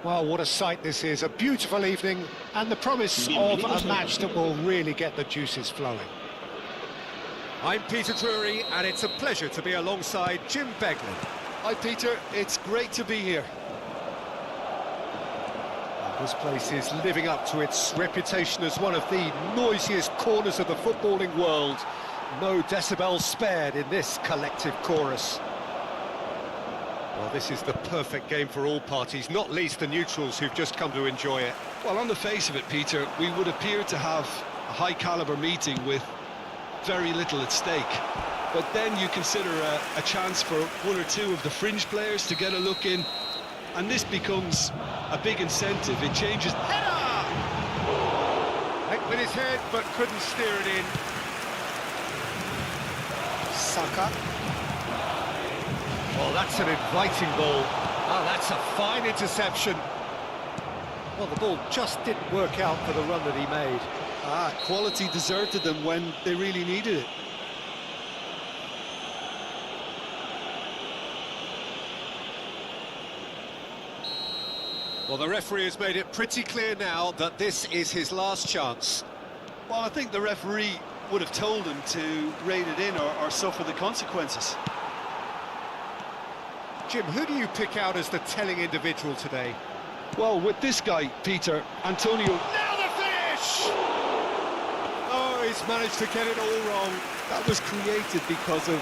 Well, what a sight this is. A beautiful evening and the promise of a match that will really get the juices flowing. I'm Peter Drury, and it's a pleasure to be alongside Jim Beglin. Hi Peter, it's great to be here. This place is living up to its reputation as one of the noisiest corners of the footballing world. No decibels spared in this collective chorus. Well, this is the perfect game for all parties, not least the neutrals who've just come to enjoy it. Well, on the face of it, Peter, we would appear to have a high-caliber meeting with very little at stake. But then you consider a chance for one or two of the fringe players to get a look in, and this becomes a big incentive. It changes... Header! Hit with his head, but couldn't steer it in. Saka. Well, that's an inviting ball. Oh, that's a fine interception. Well, the ball just didn't work out for the run that he made. Quality deserted them when they really needed it. Well, the referee has made it pretty clear now that this is his last chance. Well, I think the referee would have told him to rein it in or suffer the consequences. Jim, who do you pick out as the telling individual today? Well, with this guy, Peter, Antonio... Now the finish! Oh, he's managed to get it all wrong. That was created because of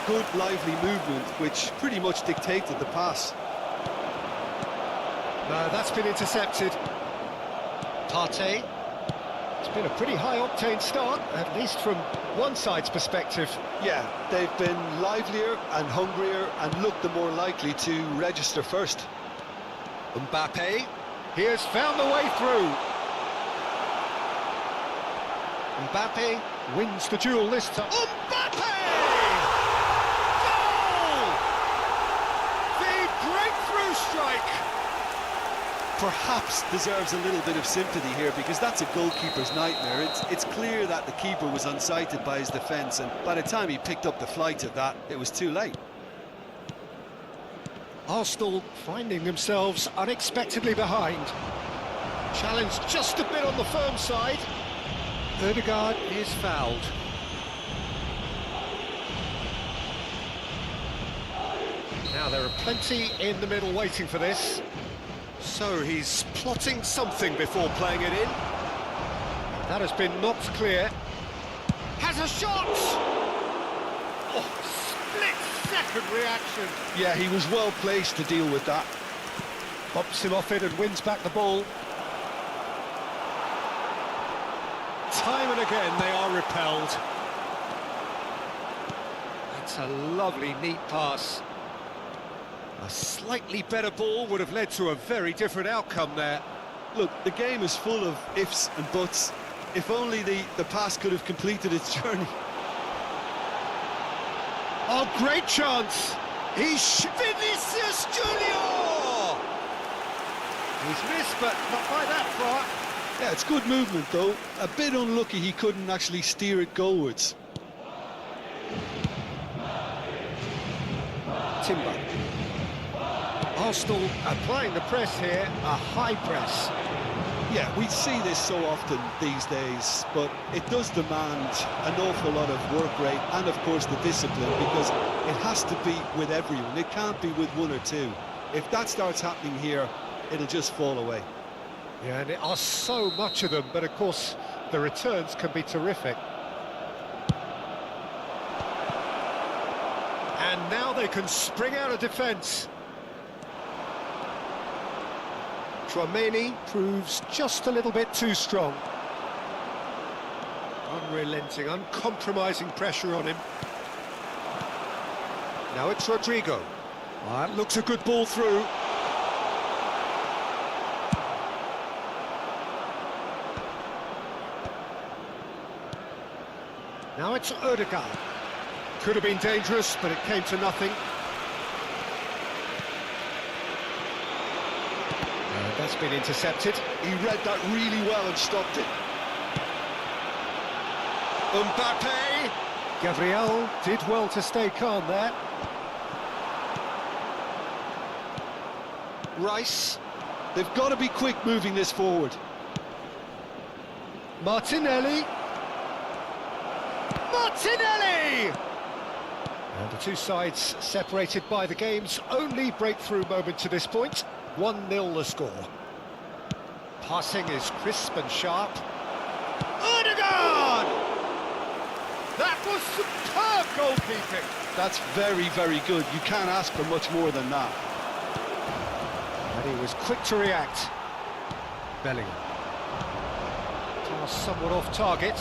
good, lively movement, which pretty much dictated the pass. No, that's been intercepted. Partey. It's been a pretty high-octane start, at least from one side's perspective. Yeah, they've been livelier and hungrier and looked the more likely to register first. Mbappe, he has found the way through. Mbappe wins the duel this time. Mbappe! Goal! The breakthrough strike! Perhaps deserves a little bit of sympathy here, because that's a goalkeeper's nightmare. It's clear that the keeper was unsighted by his defence, and by the time he picked up the flight of that, it was too late. Arsenal finding themselves unexpectedly behind. Challenge just a bit on the firm side. Ødegaard is fouled. Now there are plenty in the middle waiting for this. So he's plotting something before playing it in. That has been knocked clear. Has a shot! Oh, split-second reaction. Yeah, he was well placed to deal with that. Pops him off it and wins back the ball. Time and again they are repelled. That's a lovely, neat pass. A slightly better ball would have led to a very different outcome there. Look, the game is full of ifs and buts. If only the pass could have completed its journey. Oh, great chance! Vinicius Junior! He's missed, but not by that far. Yeah, it's good movement, though. A bit unlucky he couldn't actually steer it goalwards. Timber. Arsenal applying the press here, a high press. Yeah, we see this so often these days, but it does demand an awful lot of work rate and, of course, the discipline, because it has to be with everyone. It can't be with one or two. If that starts happening here, it'll just fall away. Yeah, and there are so much of them, but of course, the returns can be terrific. And now they can spring out of defence. Tchouaméni proves just a little bit too strong. Unrelenting, uncompromising pressure on him. Now it's Rodrigo. That looks a good ball through. Now it's Ødegaard. Could have been dangerous, but it came to nothing. That's been intercepted. He read that really well and stopped it. Mbappe! Gabriel did well to stay calm there. Rice. They've got to be quick moving this forward. Martinelli! Martinelli! And the two sides separated by the game's only breakthrough moment to this point. 1-0 the score. Passing is crisp and sharp. Odegaard! That was superb goalkeeping. That's very, very good. You can't ask for much more than that. And he was quick to react. Bellingham. Pass somewhat off target.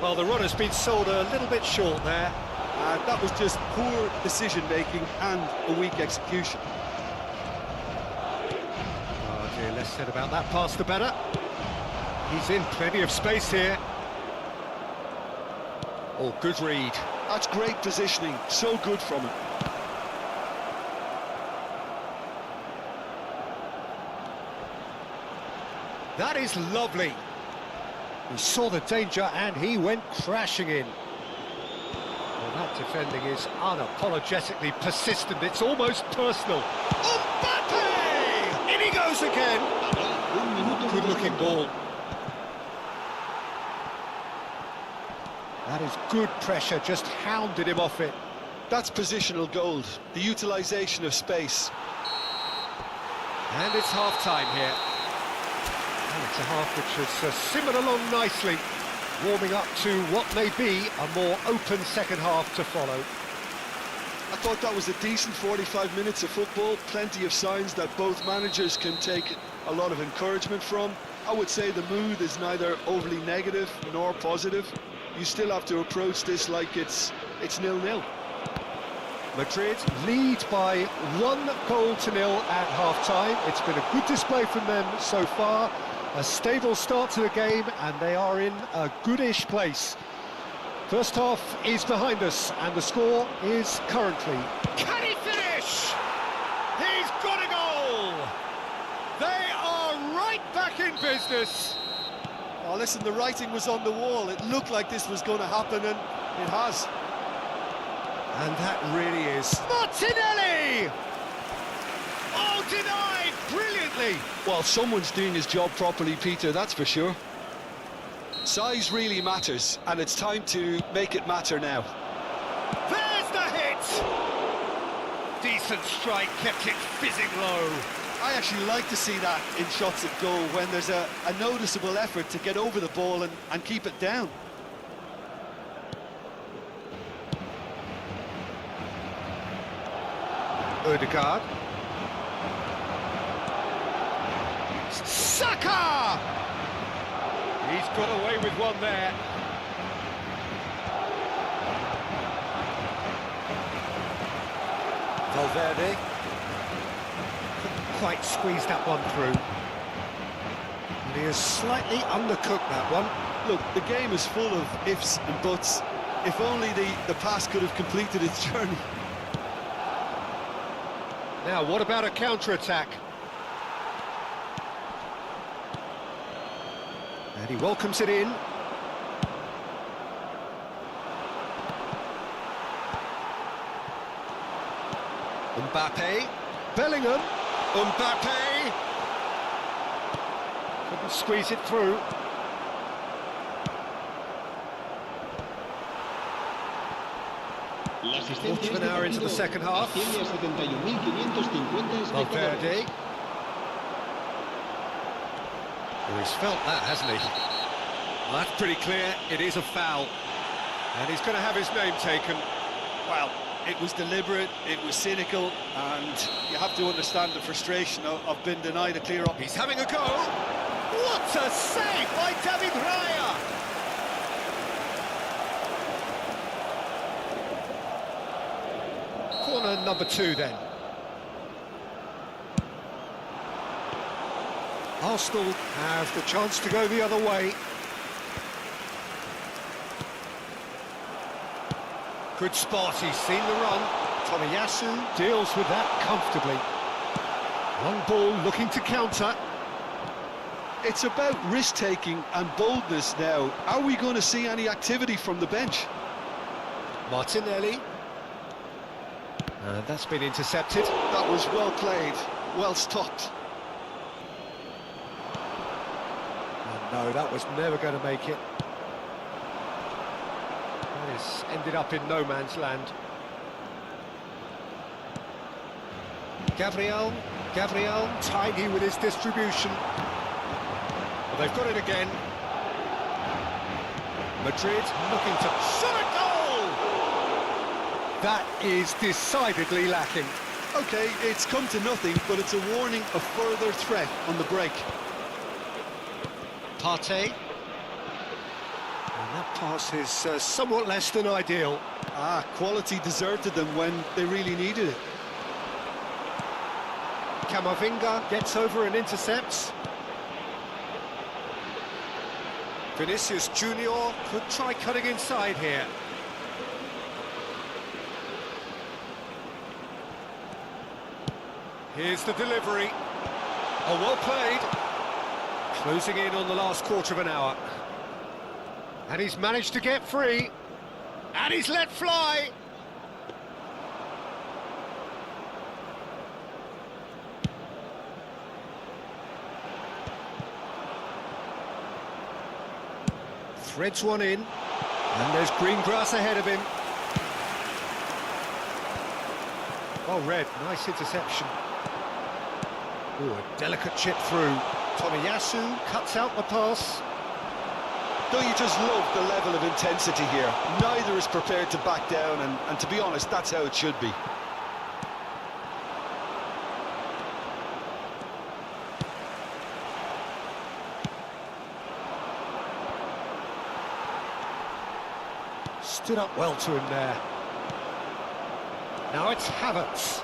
Well, the runner's been sold a little bit short there. And that was just poor decision-making and a weak execution. Oh dear, less said about that pass the better. He's in plenty of space here. Oh, good read. That's great positioning, so good from him. That is lovely. He saw the danger and he went crashing in. Well, that defending is unapologetically persistent. It's almost personal. Mbappe! In he goes again. Good-looking ball. That is good pressure, just hounded him off it. That's positional gold, the utilisation of space. And it's half-time here. And it's a half which has simmered along nicely, warming up to what may be a more open second half to follow. I thought that was a decent 45 minutes of football, plenty of signs that both managers can take a lot of encouragement from. I would say the mood is neither overly negative nor positive. You still have to approach this like it's 0-0. Madrid lead by 1-0 at half-time. It's been a good display from them so far. A stable start to the game, and they are in a goodish place. First half is behind us, and the score is currently... Can he finish? He's got a goal! They are right back in business. Oh, listen, the writing was on the wall. It looked like this was going to happen, and it has. And that really is... Martinelli! Oh, denied brilliantly! Well, someone's doing his job properly, Peter, that's for sure. Size really matters, and it's time to make it matter now. There's the hit! Decent strike, kept it fizzing low. I actually like to see that in shots at goal, when there's a noticeable effort to get over the ball and keep it down. Odegaard. Saka! He's got away with one there. Valverde. Couldn't quite squeeze that one through. And he has slightly undercooked that one. Look, the game is full of ifs and buts. If only the pass could have completed its journey. Now, what about a counter-attack? And he welcomes it in. Mbappe. Bellingham. Mbappe. Couldn't squeeze it through. Quarter of an hour into the second half. Valverde. Oh, he's felt that, hasn't he? Well, that's pretty clear. It is a foul. And he's going to have his name taken. Well, it was deliberate, it was cynical, and you have to understand the frustration of being denied a clear up. He's having a go. What a save by David Raya! Corner number 2 then. Arsenal have the chance to go the other way. Good spot, he's seen the run. Tomiyasu deals with that comfortably. Long ball looking to counter. It's about risk-taking and boldness now. Are we going to see any activity from the bench? Martinelli. That's been intercepted. That was well played, well stopped. No, that was never going to make it. That has ended up in no man's land. Gabriel, tiny with his distribution. Well, they've got it again. Madrid looking to shot a goal! That is decidedly lacking. Okay, it's come to nothing, but it's a warning of further threat on the break. Partey. And that pass is somewhat less than ideal. Quality deserted them when they really needed it. Camavinga gets over and intercepts. Vinicius Junior could try cutting inside here. Here's the delivery. Oh, well played. Closing in on the last quarter of an hour. And he's managed to get free. And he's let fly. Threads one in. And there's green grass ahead of him. Well read, nice interception. Ooh, a delicate chip through. Tomiyasu cuts out the pass. Don't you just love the level of intensity here? Neither is prepared to back down, and to be honest, that's how it should be. Stood up well to him there. Now it's Havertz.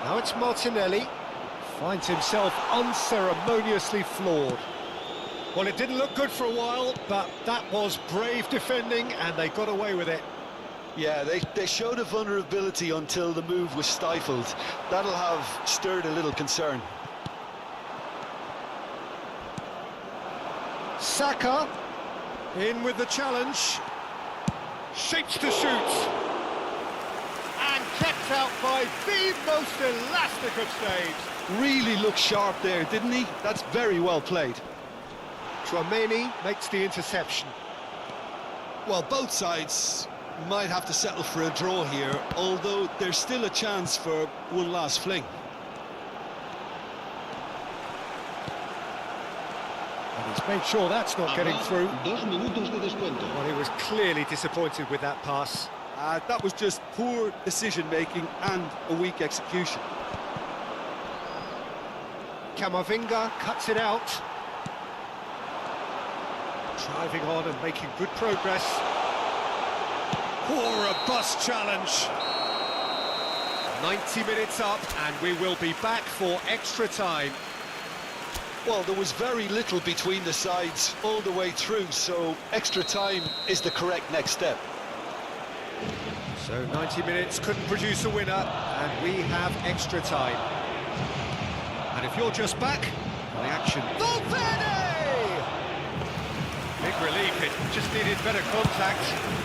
Now it's Martinelli. Finds himself unceremoniously floored. Well, it didn't look good for a while, but that was brave defending, and they got away with it. Yeah, they showed a vulnerability until the move was stifled. That'll have stirred a little concern. Saka, in with the challenge. Shapes to shoot. And kept out by the most elastic of saves. Really looked sharp there, didn't he? That's very well played. Tchouaméni makes the interception. Well, both sides might have to settle for a draw here, although there's still a chance for one last fling. And he's made sure that's not getting through. Well, he was clearly disappointed with that pass. That was just poor decision-making and a weak execution. Camavinga cuts it out. Driving on and making good progress. Oh, a robust challenge. 90 minutes up, and we will be back for extra time. Well, there was very little between the sides all the way through, so extra time is the correct next step. So 90 minutes couldn't produce a winner, and we have extra time. And if you're just back, the action. Valverde! Big relief, it just needed better contact.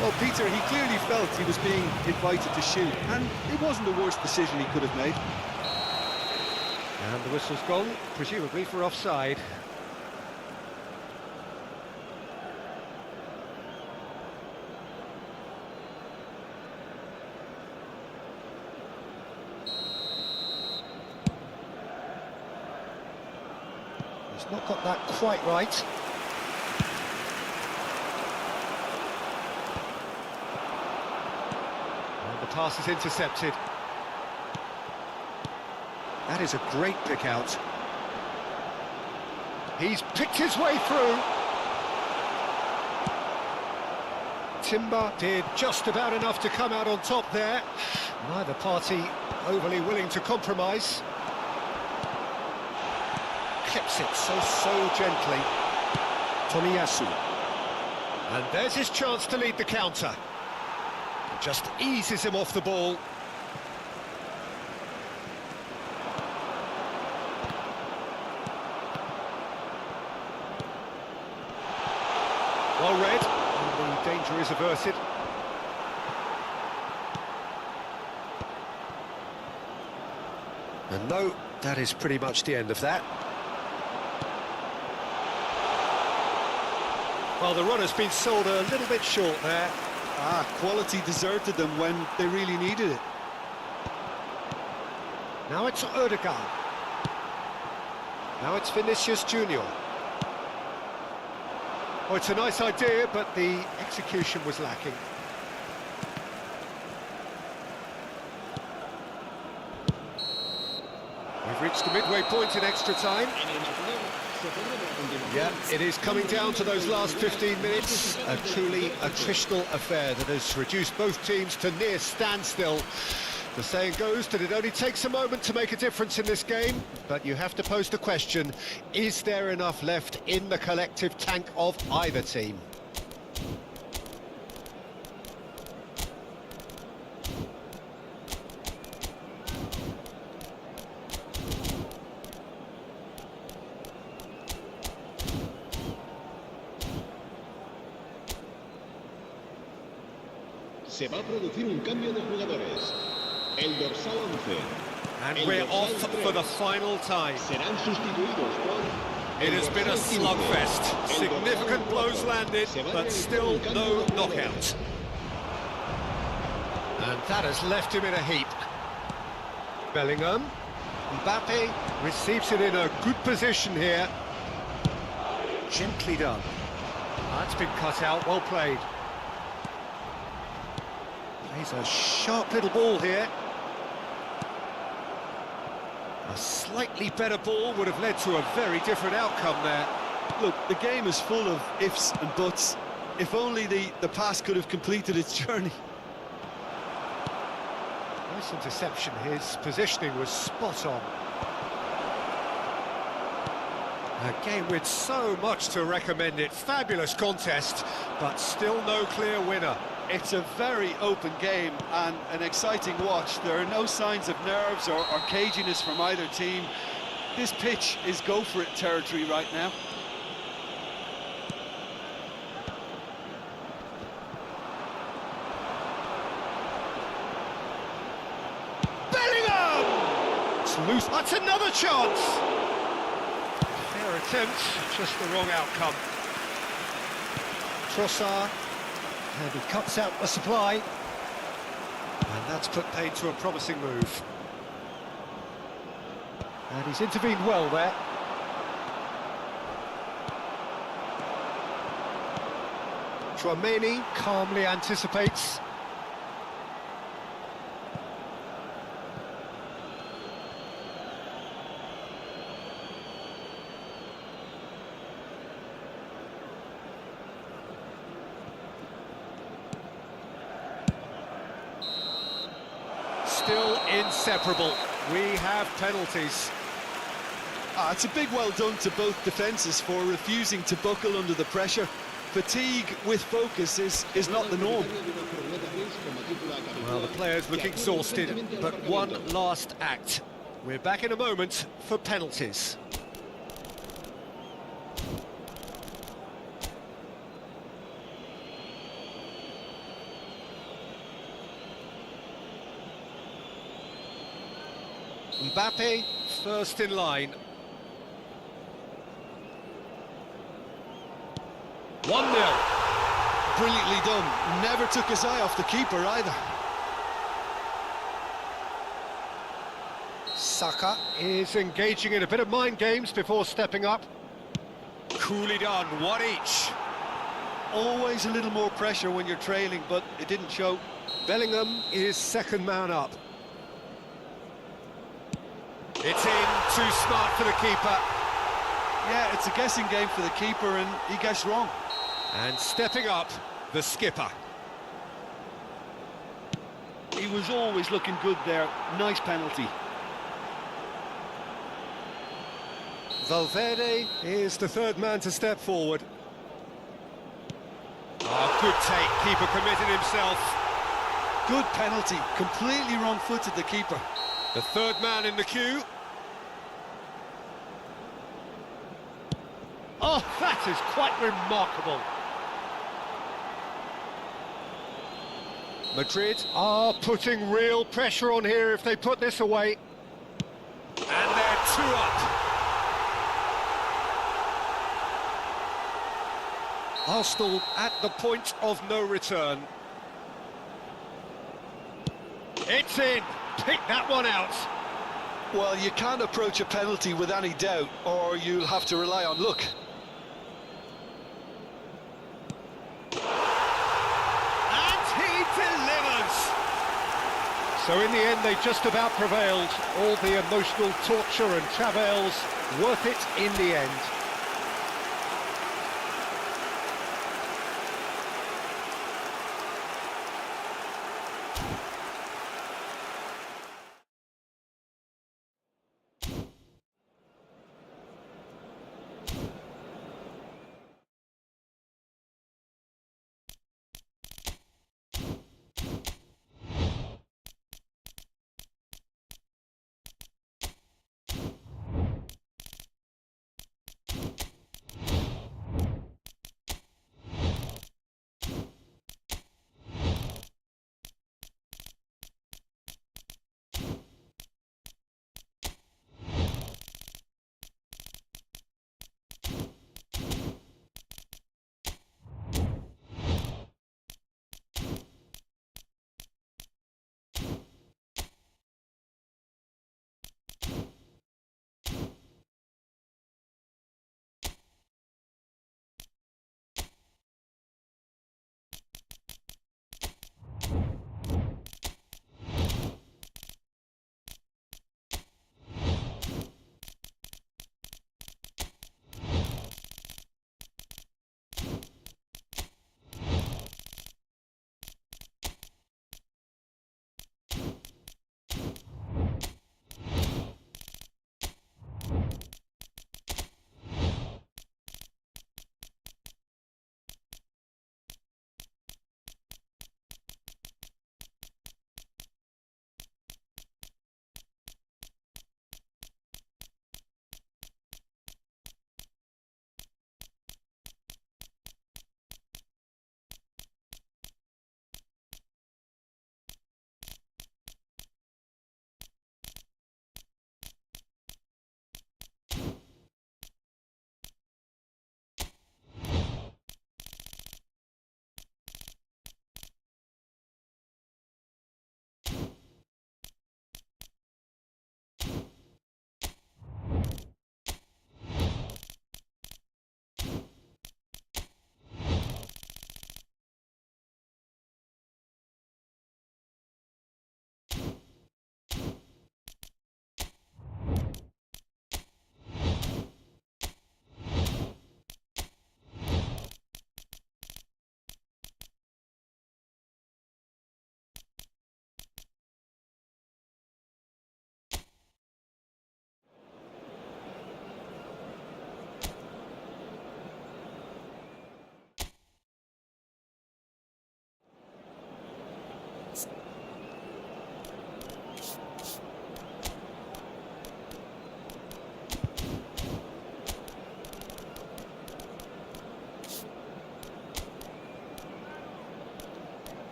Well, Peter, he clearly felt he was being invited to shoot, and it wasn't the worst decision he could have made. And the whistle's gone, presumably for offside. He's not got that quite right. And the pass is intercepted. That is a great pick out. He's picked his way through. Timber did just about enough to come out on top there. Neither party overly willing to compromise. Clips it so gently. Tomiyasu. And there's his chance to lead the counter. Just eases him off the ball. Well read, and the danger is averted. And no, that is pretty much the end of that. Well, the run has been sold a little bit short there. Quality deserted them when they really needed it. Now it's Odegaard. Now it's Vinicius Junior. Oh, it's a nice idea, but the execution was lacking. We've reached the midway point in extra time. Yeah, it is coming down to those last 15 minutes. A truly attritional affair that has reduced both teams to near standstill. The saying goes that it only takes a moment to make a difference in this game, but you have to pose the question, is there enough left in the collective tank of either team? Se va a producir un cambio de jugadores. El dorsal 11. And we're off for the final time. Serán sustituidos por... It has been a slugfest. Significant blows landed, but still no knockout. And that has left him in a heap. Bellingham. Mbappe receives it in a good position here. Gently done. That's been cut out, well played. Plays a sharp little ball here. A slightly better ball would have led to a very different outcome there. Look, the game is full of ifs and buts. If only the pass could have completed its journey. Nice interception. His positioning was spot on. A game with so much to recommend it. Fabulous contest, but still no clear winner. It's a very open game and an exciting watch. There are no signs of nerves or caginess from either team. This pitch is go-for-it territory right now. Bellingham! It's loose. That's another chance! Fair attempt, just the wrong outcome. Trossard. And he cuts out the supply. And that's put paid to a promising move. And he's intervened well there. Tchouaméni calmly anticipates. Still inseparable. We have penalties. It's a big well done to both defences for refusing to buckle under the pressure. Fatigue with focus is not the norm. Well, the players look exhausted, but one last act. We're back in a moment for penalties. Mbappe, first in line. 1-0. Brilliantly done. Never took his eye off the keeper either. Saka is engaging in a bit of mind games before stepping up. Coolly done, one each. Always a little more pressure when you're trailing, but it didn't show. Bellingham is second man up. It's in, too smart for the keeper. Yeah, it's a guessing game for the keeper, and he guessed wrong. And stepping up, the skipper. He was always looking good there. Nice penalty. Valverde is the third man to step forward. Oh, good take, keeper committed himself. Good penalty, completely wrong-footed the keeper. The third man in the queue. Oh, that is quite remarkable. Madrid are putting real pressure on here if they put this away. And they're 2 up. Arsenal at the point of no return. It's in. Pick that one out. Well, you can't approach a penalty with any doubt, or you'll have to rely on luck. And he delivers. So in the end, they just about prevailed. All the emotional torture and travails, worth it in the end.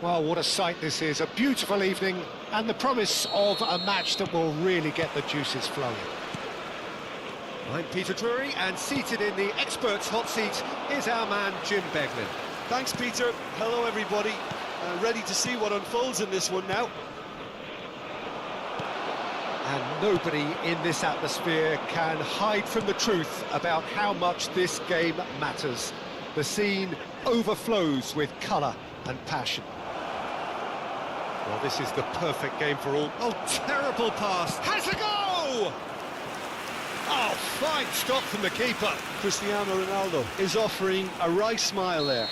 Well, what a sight this is. A beautiful evening and the promise of a match that will really get the juices flowing. I'm Peter Drury, and seated in the experts' hot seat is our man Jim Beglin. Thanks, Peter. Hello, everybody. Ready to see what unfolds in this one now. And nobody in this atmosphere can hide from the truth about how much this game matters. The scene overflows with colour and passion. Well, this is the perfect game for all. Oh, terrible pass. Has a go! Oh, fine stop from the keeper. Cristiano Ronaldo is offering a wry smile there.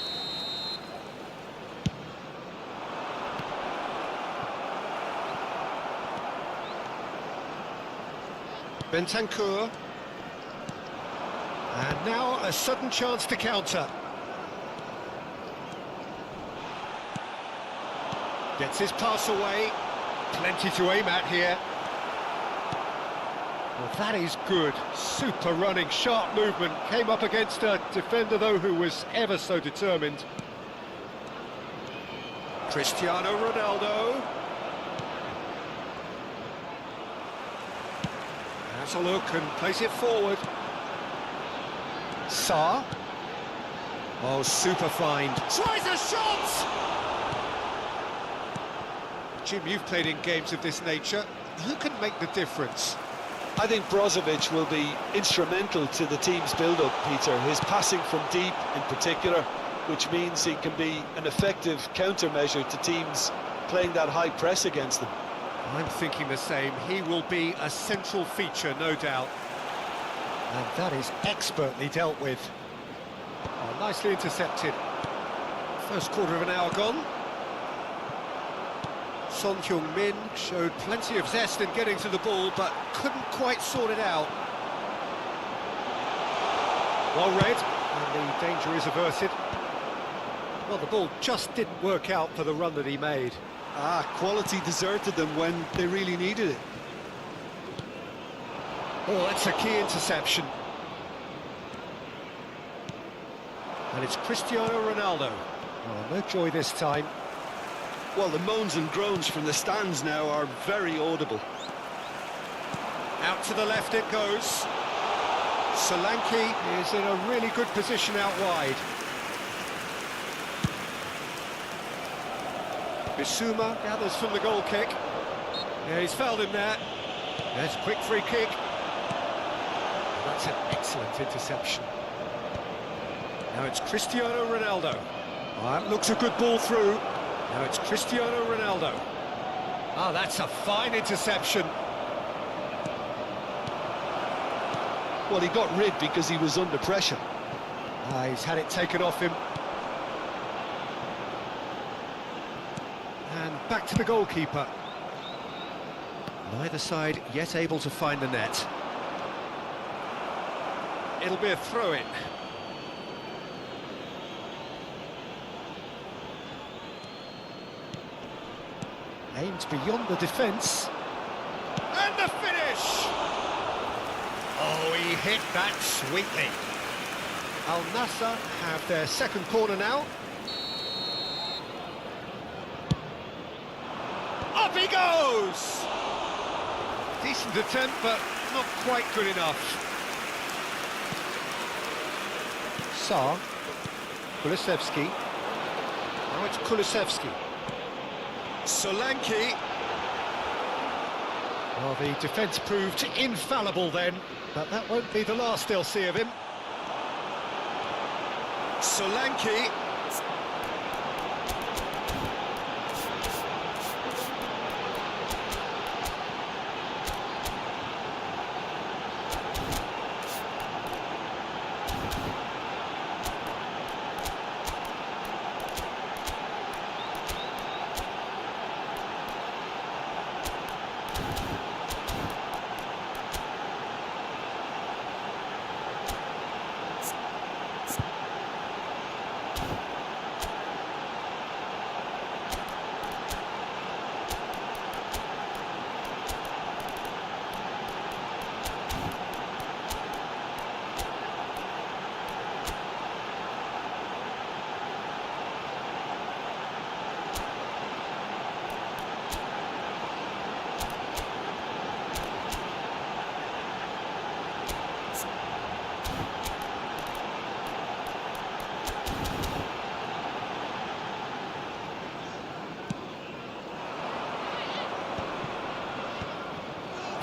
Bentancur. And now a sudden chance to counter. Gets his pass away. Plenty to aim at here. Well, that is good. Super running, sharp movement. Came up against a defender, though, who was ever so determined. Cristiano Ronaldo. Has a look and plays it forward. Sarr. Oh, super find. Tries a shot! Jim, you've played in games of this nature. Who can make the difference? I think Brozovic will be instrumental to the team's build-up, Peter. His passing from deep in particular, which means he can be an effective countermeasure to teams playing that high press against them. I'm thinking the same. He will be a central feature, no doubt. And that is expertly dealt with. Oh, nicely intercepted. First quarter of an hour gone. Son Heung-min showed plenty of zest in getting to the ball, but couldn't quite sort it out. Well read, and the danger is averted. Well, the ball just didn't work out for the run that he made. Quality deserted them when they really needed it. Oh, that's a key interception. And it's Cristiano Ronaldo. Oh, no joy this time. Well, the moans and groans from the stands now are very audible. Out to the left it goes. Solanke is in a really good position out wide. Bissouma gathers from the goal kick. Yeah, he's fouled him there. There's a quick free kick. That's an excellent interception. Now it's Cristiano Ronaldo. Oh, that looks a good ball through. Now it's Cristiano Ronaldo. Ah, that's a fine interception. Well, he got rid because he was under pressure. He's had it taken off him. And back to the goalkeeper. Neither side yet able to find the net. It'll be a throw-in. Aimed beyond the defence. And the finish! Oh, he hit that sweetly. Al Nassr have their second corner now. Up he goes! Decent attempt, but not quite good enough. Sarr. Kulusevski. Now it's Kulusevski. Solanke. Well, the defence proved infallible then, but that won't be the last they'll see of him. Solanke.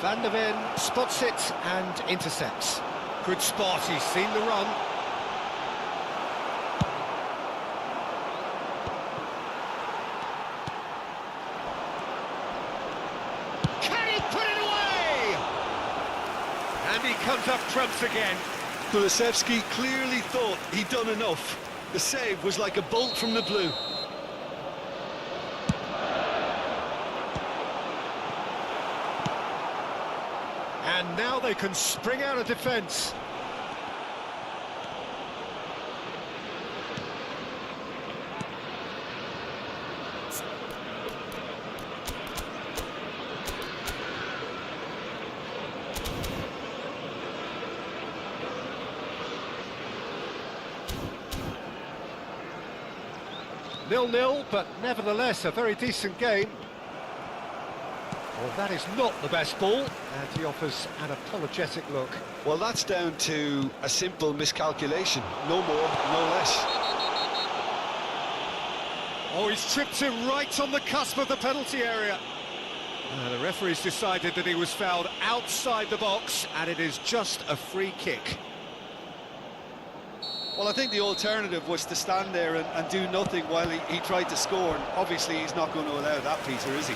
Van der Ven spots it and intercepts. Good spot, he's seen the run. Can he put it away? And he comes up trumps again. Kulusevski clearly thought he'd done enough. The save was like a bolt from the blue. And now they can spring out of defence. Nil-nil, but nevertheless a very decent game. Well, that is not the best ball, and he offers an apologetic look. Well, that's down to a simple miscalculation. No more, no less. Oh, he's tripped him right on the cusp of the penalty area. The referee's decided that he was fouled outside the box, and it is just a free kick. Well, I think the alternative was to stand there and do nothing while he tried to score, and obviously he's not going to allow that, Peter, is he?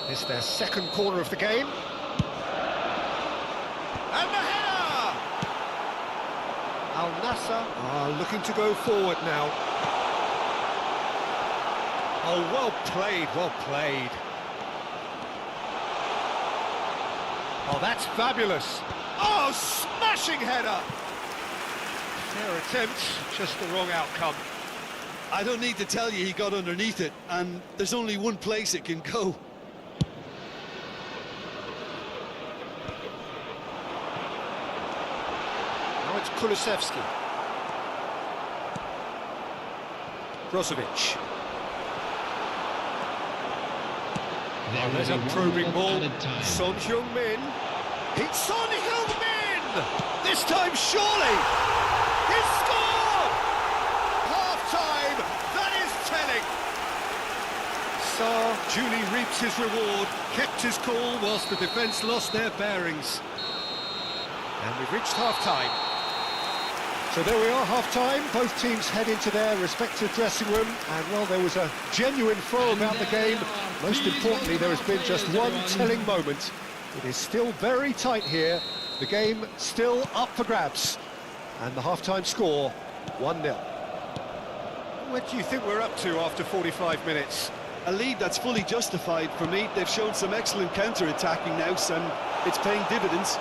It's their second corner of the game. And the header! Al Nassr are looking to go forward now. Oh, well played, well played. Oh, that's fabulous. Oh, smashing header! Fair attempt, just the wrong outcome. I don't need to tell you he got underneath it, and there's only one place it can go. Now it's Kulusevski. Brozovic. Oh, there's a probing ball. Son Heung-min. It's Son Heung-min! This time, surely! He's scored! Half-time! That is telling! Sarr duly reaps his reward, kept his cool whilst the defence lost their bearings. And we've reached half-time. So there we are, half-time. Both teams head into their respective dressing room, and well, there was a genuine throw about the game. Most importantly, there has been just one telling moment. It is still very tight here. The game still up for grabs. And the half-time score, 1-0. What do you think we're up to after 45 minutes? A lead that's fully justified for me. They've shown some excellent counter-attacking now, and it's paying dividends.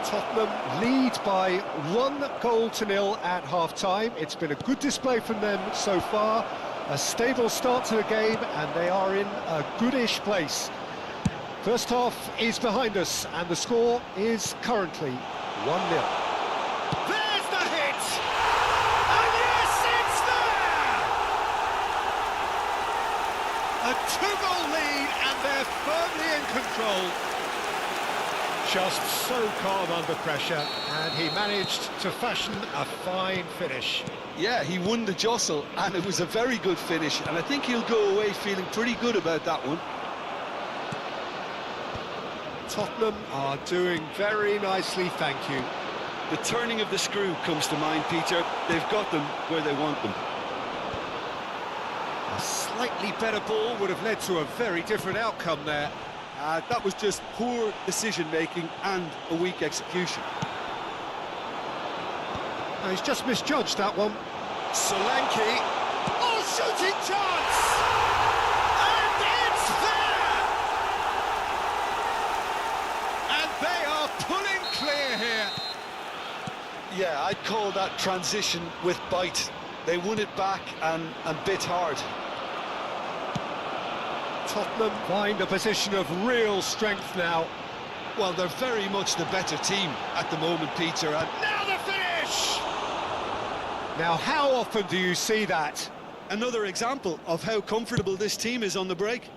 Tottenham lead by 1-0 at half-time. It's been a good display from them so far. A stable start to the game, and they are in a goodish place. First half is behind us, and the score is currently 1-0. There's the hit! And yes, it's there! A 2-goal lead, and they're firmly in control. Just so calm under pressure, and he managed to fashion a fine finish. Yeah, he won the jostle, and it was a very good finish, and I think he'll go away feeling pretty good about that one. Tottenham are doing very nicely, thank you. The turning of the screw comes to mind, Peter. They've got them where they want them. A slightly better ball would have led to a very different outcome there. That was just poor decision-making and a weak execution. No, he's just misjudged that one. Solanke. Oh, shooting chance! And it's there! Yeah, I'd call that transition with bite. They won it back and bit hard. Tottenham find a position of real strength now. Well, they're very much the better team at the moment, Peter. And Now the finish! Now, how often do you see that? another example of how comfortable this team is on the break.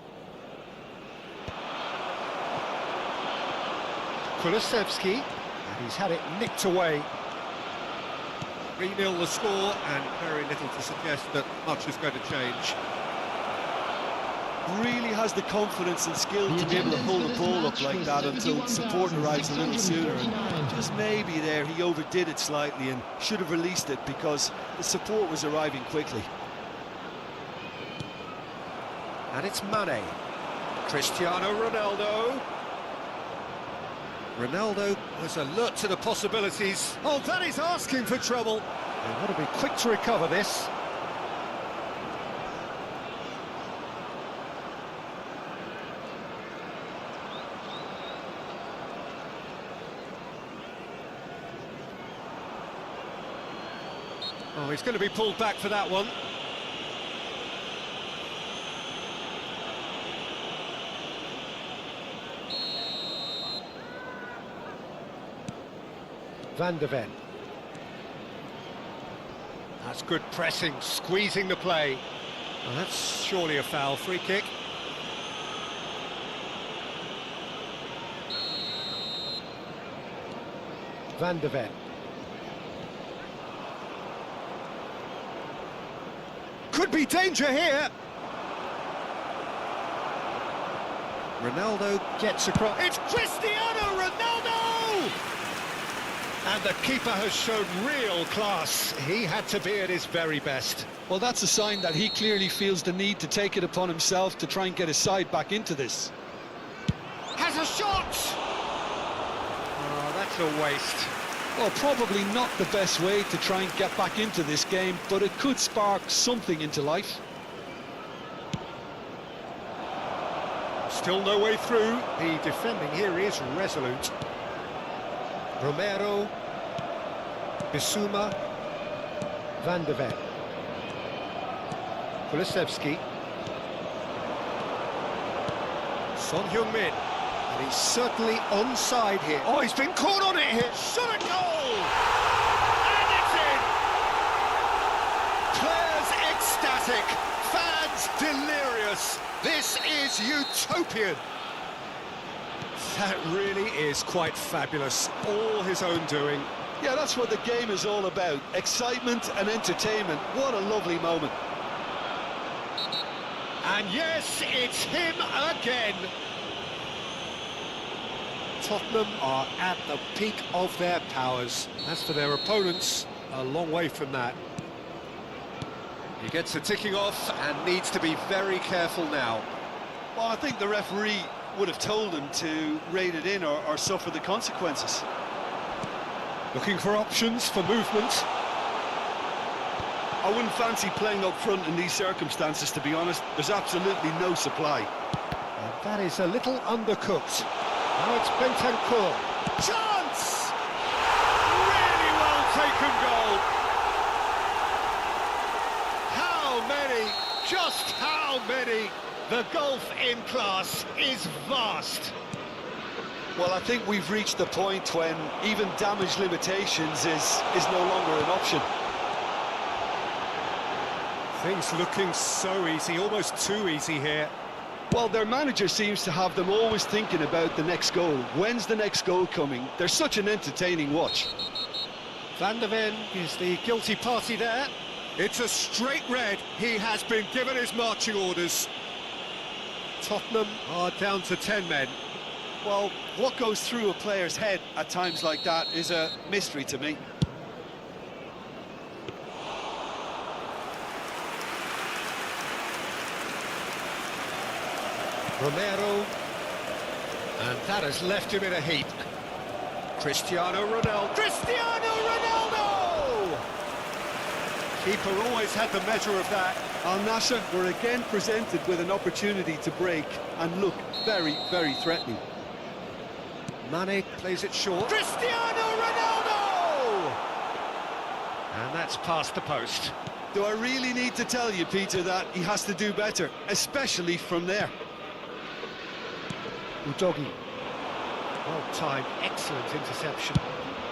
Kulusevski, and he's had it nicked away. 3-0 the score, and very little to suggest that much is going to change. Really has the confidence and skill to be able to hold the ball up like that until support arrives a little sooner. And just maybe there he overdid it slightly and should have released it because the support was arriving quickly. And it's Mane. Cristiano Ronaldo. Ronaldo was alert to the possibilities. Oh, that is asking for trouble. They want to be quick to recover this. Oh, he's going to be pulled back for that one. Van de Ven. That's good pressing, squeezing the play. Well, that's surely a foul. Free kick. Van de Ven. Could be danger here. Ronaldo gets across. It's Cristiano Ronaldo! And the keeper has shown real class. He had to be at his very best. Well, that's a sign that he clearly feels the need to take it upon himself to try and get his side back into this. Has a shot! Oh, that's a waste. Well, probably not the best way to try and get back into this game, but it could spark something into life. Still no way through. The defending here is resolute. Romero, Bissouma, Van de Ven, Kulusevski, Son Heung-min, and he's certainly onside here. Oh, he's been caught on it here. Shot a goal, and it's in. Players ecstatic, fans delirious. This is utopian. That really is quite fabulous, all his own doing. Yeah, that's what the game is all about. Excitement and entertainment. What a lovely moment. And yes, it's him again. Tottenham are at the peak of their powers. As for their opponents, a long way from that. He gets the ticking off and needs to be very careful now. Well, I think the referee would have told him to rein it in or suffer the consequences. Looking for options for movement. I wouldn't fancy playing up front in these circumstances, to be honest. There's absolutely no supply. And that is a little undercooked. Now it's Bentancur. Chance! Really well taken goal. How many? Just how many? The gulf in class is vast. Well, I think we've reached the point when even damage limitations is no longer an option. Things looking so easy, almost too easy here. Well, their manager seems to have them always thinking about the next goal. When's the next goal coming? They're such an entertaining watch. Van de Ven is the guilty party there. It's a straight red. He has been given his marching orders. Tottenham are down to 10 men. Well, what goes through a player's head at times like that is a mystery to me. Romero, and that has left him in a heap. Cristiano Ronaldo. Cristiano Ronaldo! Keeper always had the measure of that. Al Nassr were again presented with an opportunity to break and look very, very threatening. Mane plays it short. Cristiano Ronaldo! That's past the post. Do I really need to tell you, Peter, that he has to do better, especially from there? Udogi. Well-timed, excellent interception.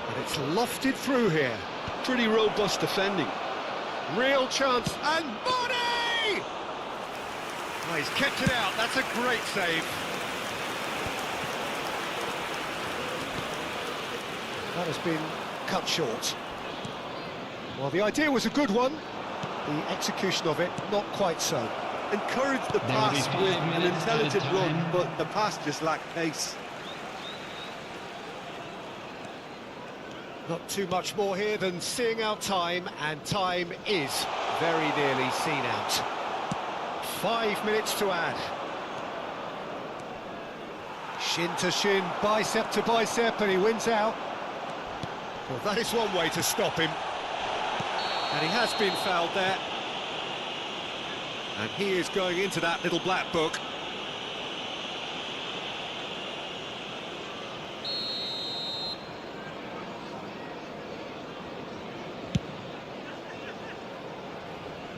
And it's lofted through here. Pretty robust defending. Real chance, and Body! Oh, he's kept it out, that's a great save. That has been cut short. Well, the idea was a good one. The execution of it, not quite so. Encouraged the pass with an intelligent run, but the pass just lacked pace. Not too much more here than seeing out time, and time is very nearly seen out. 5 minutes to add. Shin to shin, bicep to bicep, and he wins out. Well, that is one way to stop him. And he has been fouled there. And he is going into that little black book.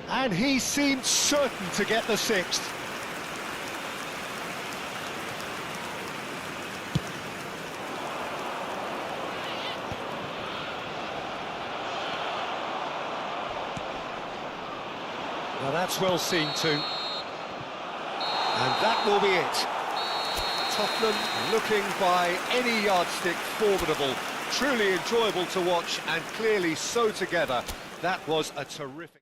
And he seemed certain to get the sixth. Well, that's well seen too. And that will be it. Tottenham looking by any yardstick formidable. Truly enjoyable to watch and clearly so together. That was a terrific...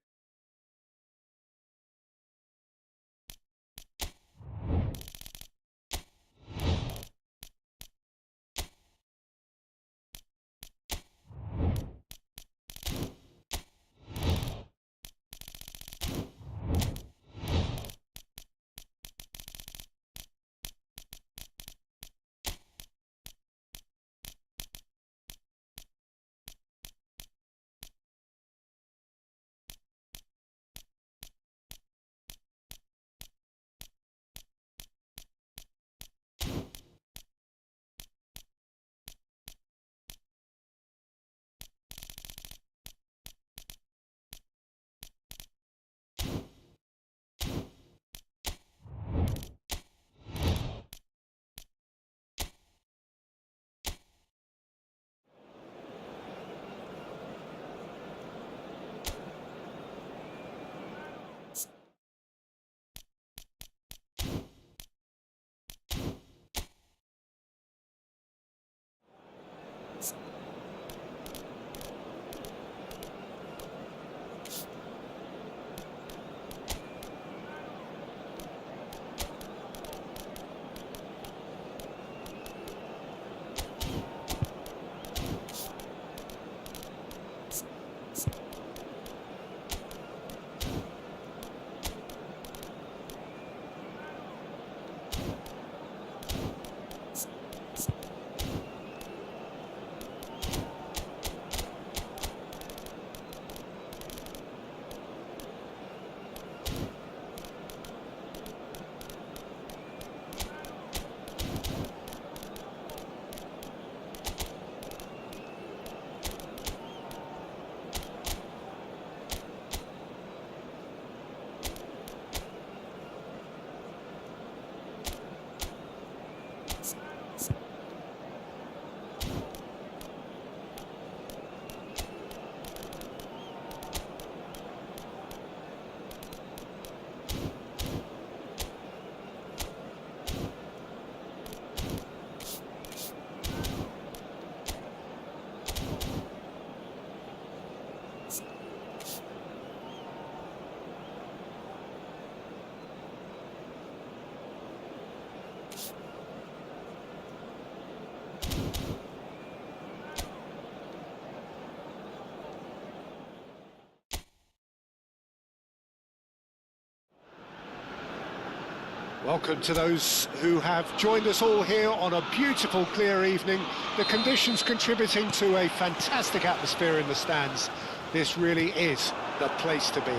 Welcome to those who have joined us all here on a beautiful, clear evening. The conditions contributing to a fantastic atmosphere in the stands. This really is the place to be.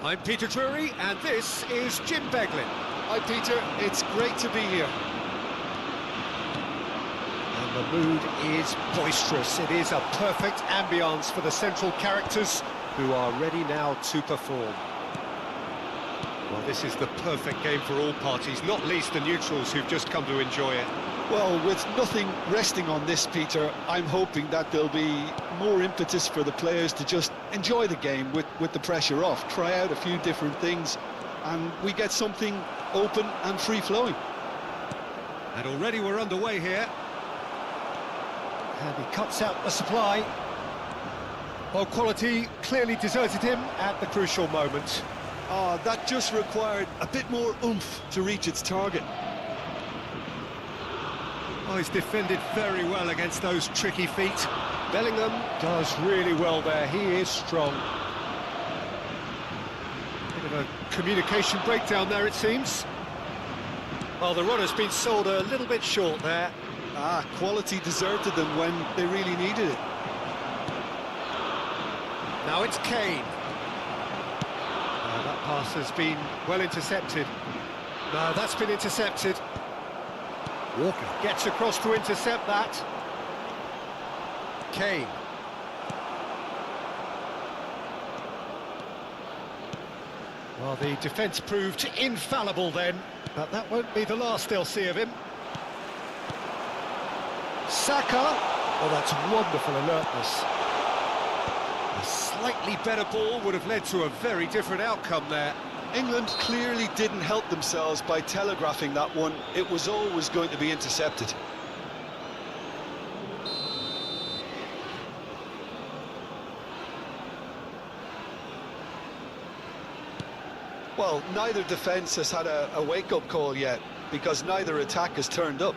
I'm Peter Drury, and this is Jim Beglin. Hi, Peter. It's great to be here. And The mood is boisterous. It is a perfect ambience for the central characters who are ready now to perform. Well, this is the perfect game for all parties, not least the neutrals who've just come to enjoy it. Well, with nothing resting on this, Peter, I'm hoping that there'll be more impetus for the players to just enjoy the game with the pressure off, try out a few different things, and we get something open and free-flowing. And already we're underway here. And he cuts out the supply. Well, quality clearly deserted him at the crucial moment. Oh, that just required a bit more oomph to reach its target. Oh, he's defended very well against those tricky feet. Bellingham does really well there. He is strong. Bit of a communication breakdown there, it seems. Well, the runner's been sold a little bit short there. Quality deserted them when they really needed it. Now it's Kane. That pass has been well intercepted. No, that's been intercepted. Walker gets across to intercept that. Kane. Well, the defence proved infallible then, but that won't be the last they'll see of him. Saka. Oh, that's wonderful alertness. A slightly better ball would have led to a very different outcome there. England clearly didn't help themselves by telegraphing that one. It was always going to be intercepted. Well, neither defence has had a wake-up call yet, because neither attack has turned up.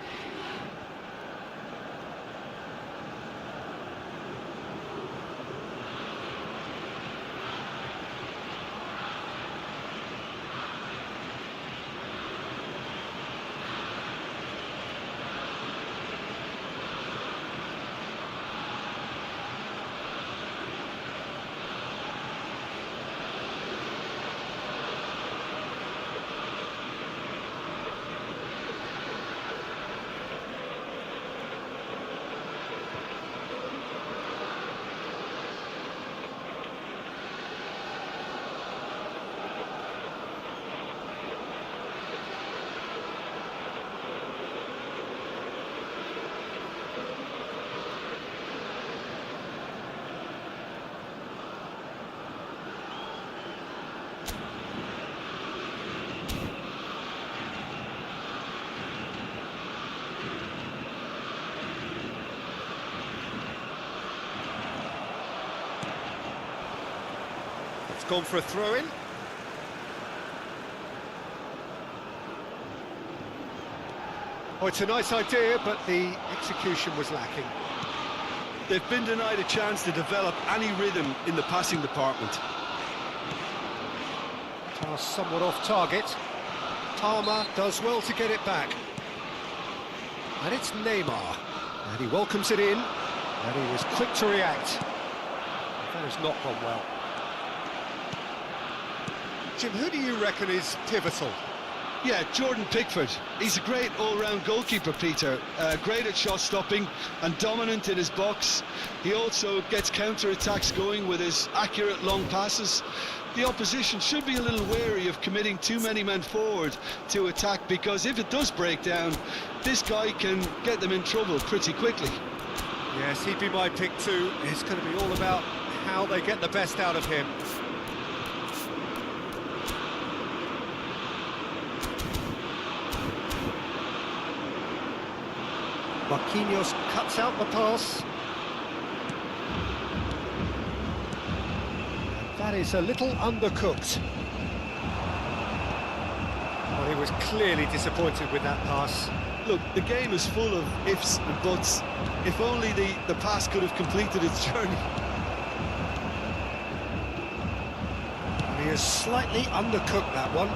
Gone for a throw-in. Oh, it's a nice idea, but the execution was lacking. They've been denied a chance to develop any rhythm in the passing department. Pass somewhat off target. Palmer does well to get it back. And it's Neymar. And he welcomes it in. And he was quick to react. That has not gone well. Jim, who do you reckon is pivotal? Yeah, Jordan Pickford. He's a great all-round goalkeeper, Peter. Great at shot stopping and dominant in his box. He also gets counter-attacks going with his accurate long passes. The opposition should be a little wary of committing too many men forward to attack, because if it does break down, this guy can get them in trouble pretty quickly. Yes, he'd be my pick too. It's going to be all about how they get the best out of him. Marquinhos cuts out the pass. That is a little undercooked. Well, he was clearly disappointed with that pass. Look, the game is full of ifs and buts. If only the pass could have completed its journey. And he has slightly undercooked that one.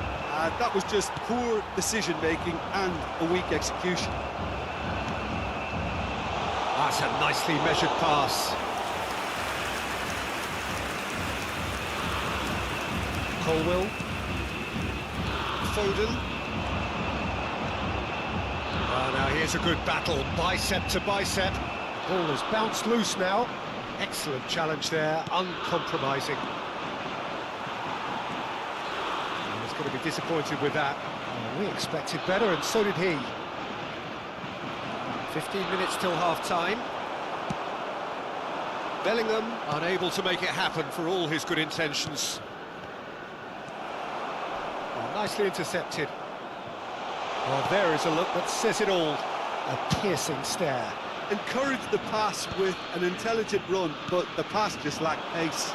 That was just poor decision-making and a weak execution. That's a nicely measured pass. Colwell. Foden. Oh, now Here's a good battle, bicep to bicep. The ball has bounced loose now. Excellent challenge there, uncompromising. He's going to be disappointed with that. We expected better, and so did he. 15 minutes till half-time. Bellingham unable to make it happen for all his good intentions. Oh, nicely intercepted. Well, there is a look that says it all. A piercing stare. Encouraged the pass with an intelligent run, but the pass just lacked pace.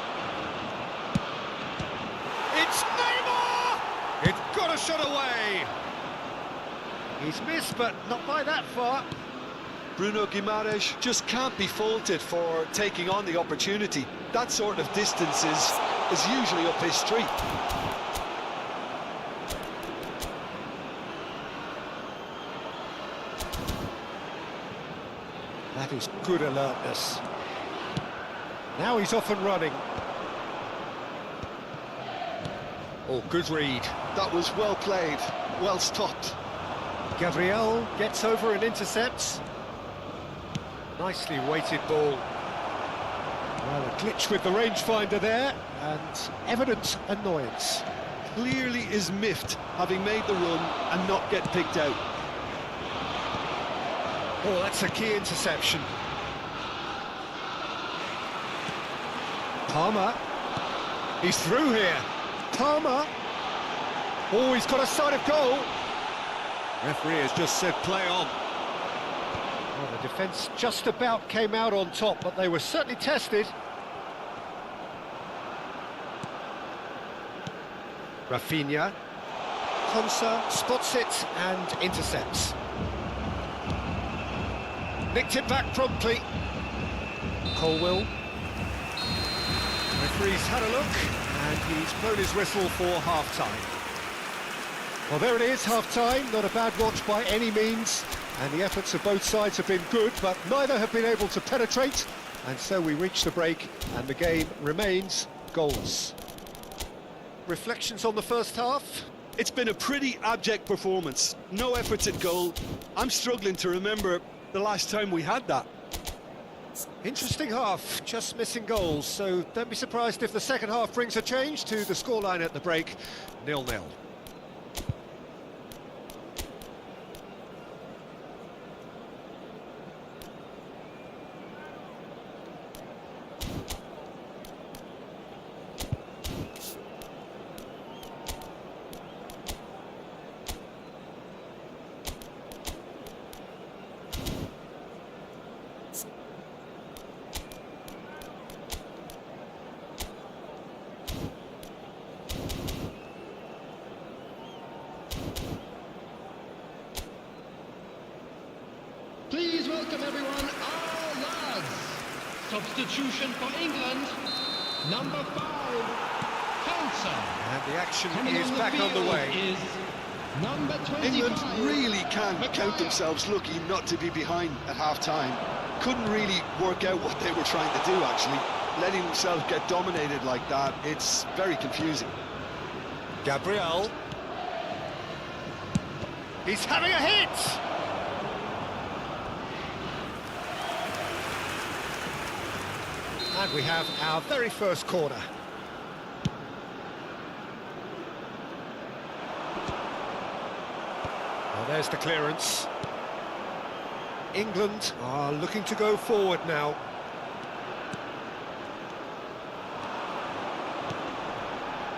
It's Neymar! It's got a shot away! He's missed, but not by that far. Bruno Guimaraes just can't be faulted for taking on the opportunity. That sort of distance is usually up his street. That is good alertness. Now he's off and running. Oh, good read. That was well played, well stopped. Gabriel gets over and intercepts. Nicely weighted ball. Well, a glitch with the rangefinder there, and evident annoyance. Clearly is miffed, having made the run and not get picked out. Oh, that's a key interception. Palmer. He's through here. Palmer. Oh, he's got a sight of goal. Referee has just said play on. Well, the defence just about came out on top, but they were certainly tested. Rafinha. Konsa spots it and intercepts. Nicked it back promptly. Colwill. Referee's had a look, and he's blown his whistle for half-time. Well, there it is, half-time. Not a bad watch by any means. And the efforts of both sides have been good, but neither have been able to penetrate. And so we reach the break, and the game remains goalless. Reflections on the first half? It's been a pretty abject performance. No efforts at goal. I'm struggling to remember the last time we had that. Interesting half, just missing goals, so don't be surprised if the second half brings a change to the scoreline at the break, 0-0. Please welcome everyone, our lads. Substitution for England, number 5, Konsa. And the action Coming is on the back field underway. is number 25. England really can't count themselves lucky not to be behind at half-time. Couldn't really work out what they were trying to do, actually. Letting themselves get dominated like that, it's very confusing. Gabriel. He's having a hit! And we have our very first corner. Well, there's the clearance. England are looking to go forward now.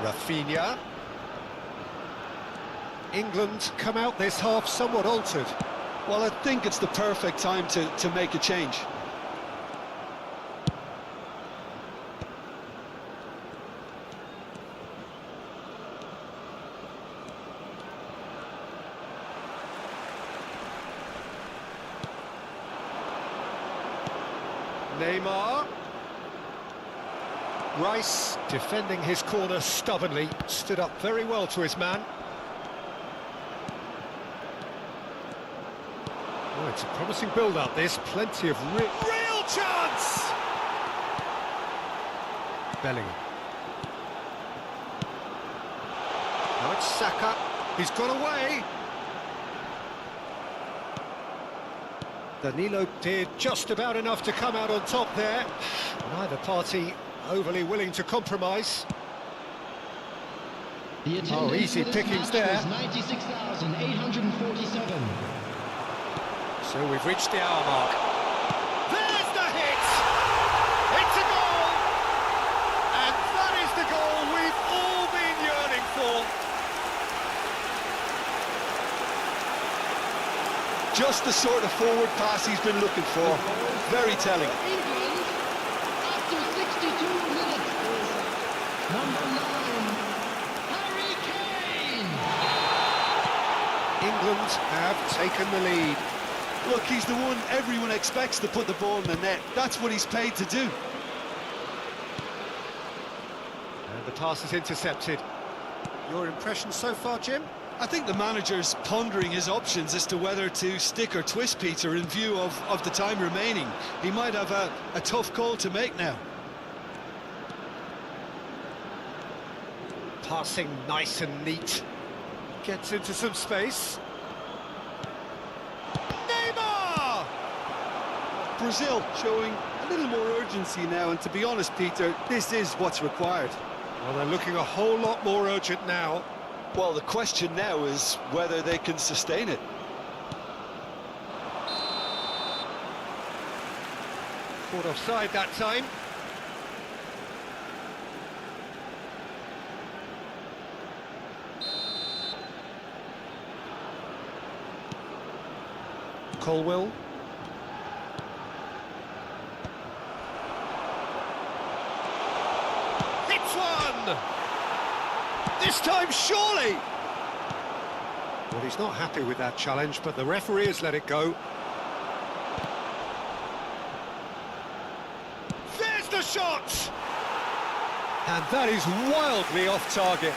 Rafinha. England come out this half somewhat altered. Well, I think it's the perfect time to make a change. Neymar. Rice, defending his corner stubbornly, stood up very well to his man. Oh, it's a promising build-up, this. Plenty of real chance! Bellingham. Now it's Saka. He's got away. Danilo did just about enough to come out on top there. Neither party overly willing to compromise. Oh, easy pickings there. 96,847. So we've reached the hour mark. There's the hit! It's a goal! And that is the goal we've all been yearning for. Just the sort of forward pass he's been looking for. Very telling. England, after 62 minutes, is number 9, Harry Kane. England have taken the lead. Look, he's the one everyone expects to put the ball in the net. That's what he's paid to do. And the pass is intercepted. Your impression so far, Jim? I think the manager's pondering his options as to whether to stick or twist Peter in view of the time remaining. He might have a tough call to make now. Passing nice and neat. Gets into some space. Neymar! Brazil showing a little more urgency now, and to be honest, Peter, this is what's required. Well, they're looking a whole lot more urgent now. Well, the question now is whether they can sustain it. Caught offside that time. Colwell. Hits one! This time, surely! Well, he's not happy with that challenge, but the referee has let it go. There's the shot! And that is wildly off target.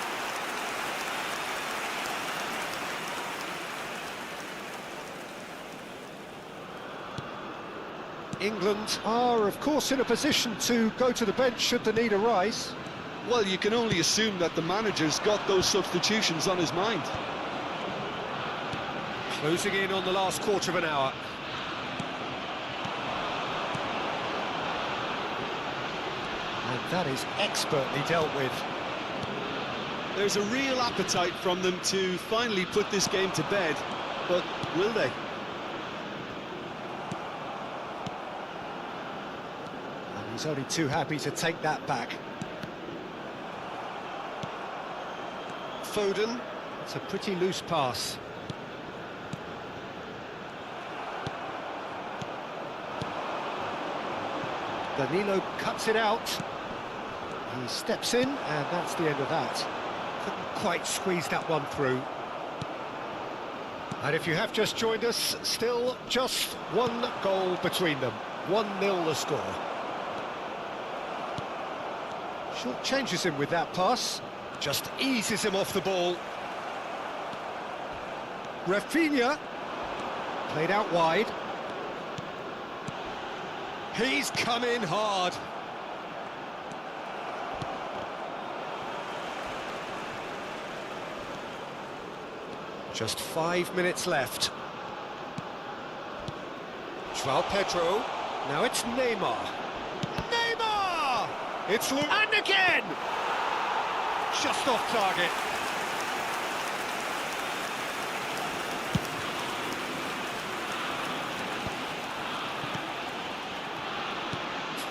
England are, of course, in a position to go to the bench should the need arise. Well, you can only assume that the manager's got those substitutions on his mind. Closing in on the last quarter of an hour. And that is expertly dealt with. There's a real appetite from them to finally put this game to bed, but will they? And he's only too happy to take that back. Foden, it's a pretty loose pass. Danilo cuts it out. He steps in, and that's the end of that. Couldn't quite squeeze that one through. And if you have just joined us, still just one goal between them. 1-0 the score. Short changes him with that pass. Just eases him off the ball. Rafinha, played out wide. He's come in hard. Just 5 minutes left. João Pedro, now it's Neymar. Neymar! It's Luke, and again! Just off target.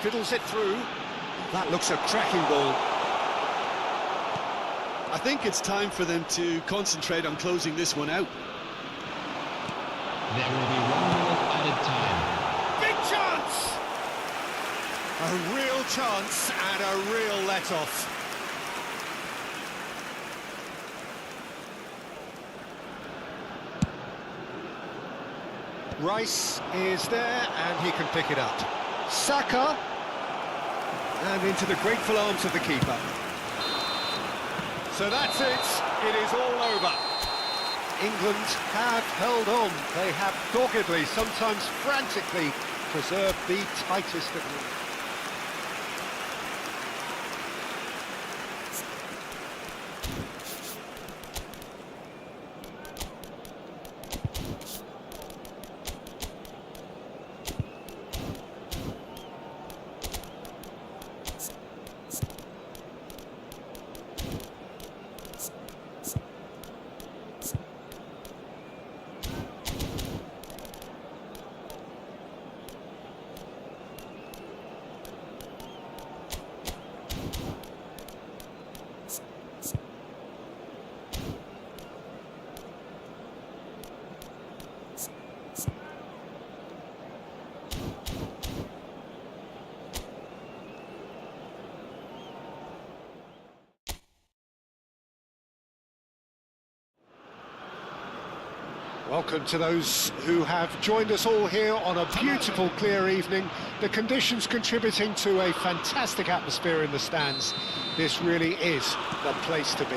Fiddles it through. That looks a cracking ball. I think it's time for them to concentrate on closing this one out. There will be 1 minute added time. Big chance! A real chance and a real let-off. Rice is there and he can pick it up. Saka, and into the grateful arms of the keeper. So that's it, it is all over. England have held on, they have doggedly, sometimes frantically, preserved the tightest of leads. Welcome to those who have joined us all here on a beautiful, clear evening. The conditions contributing to a fantastic atmosphere in the stands. This really is the place to be.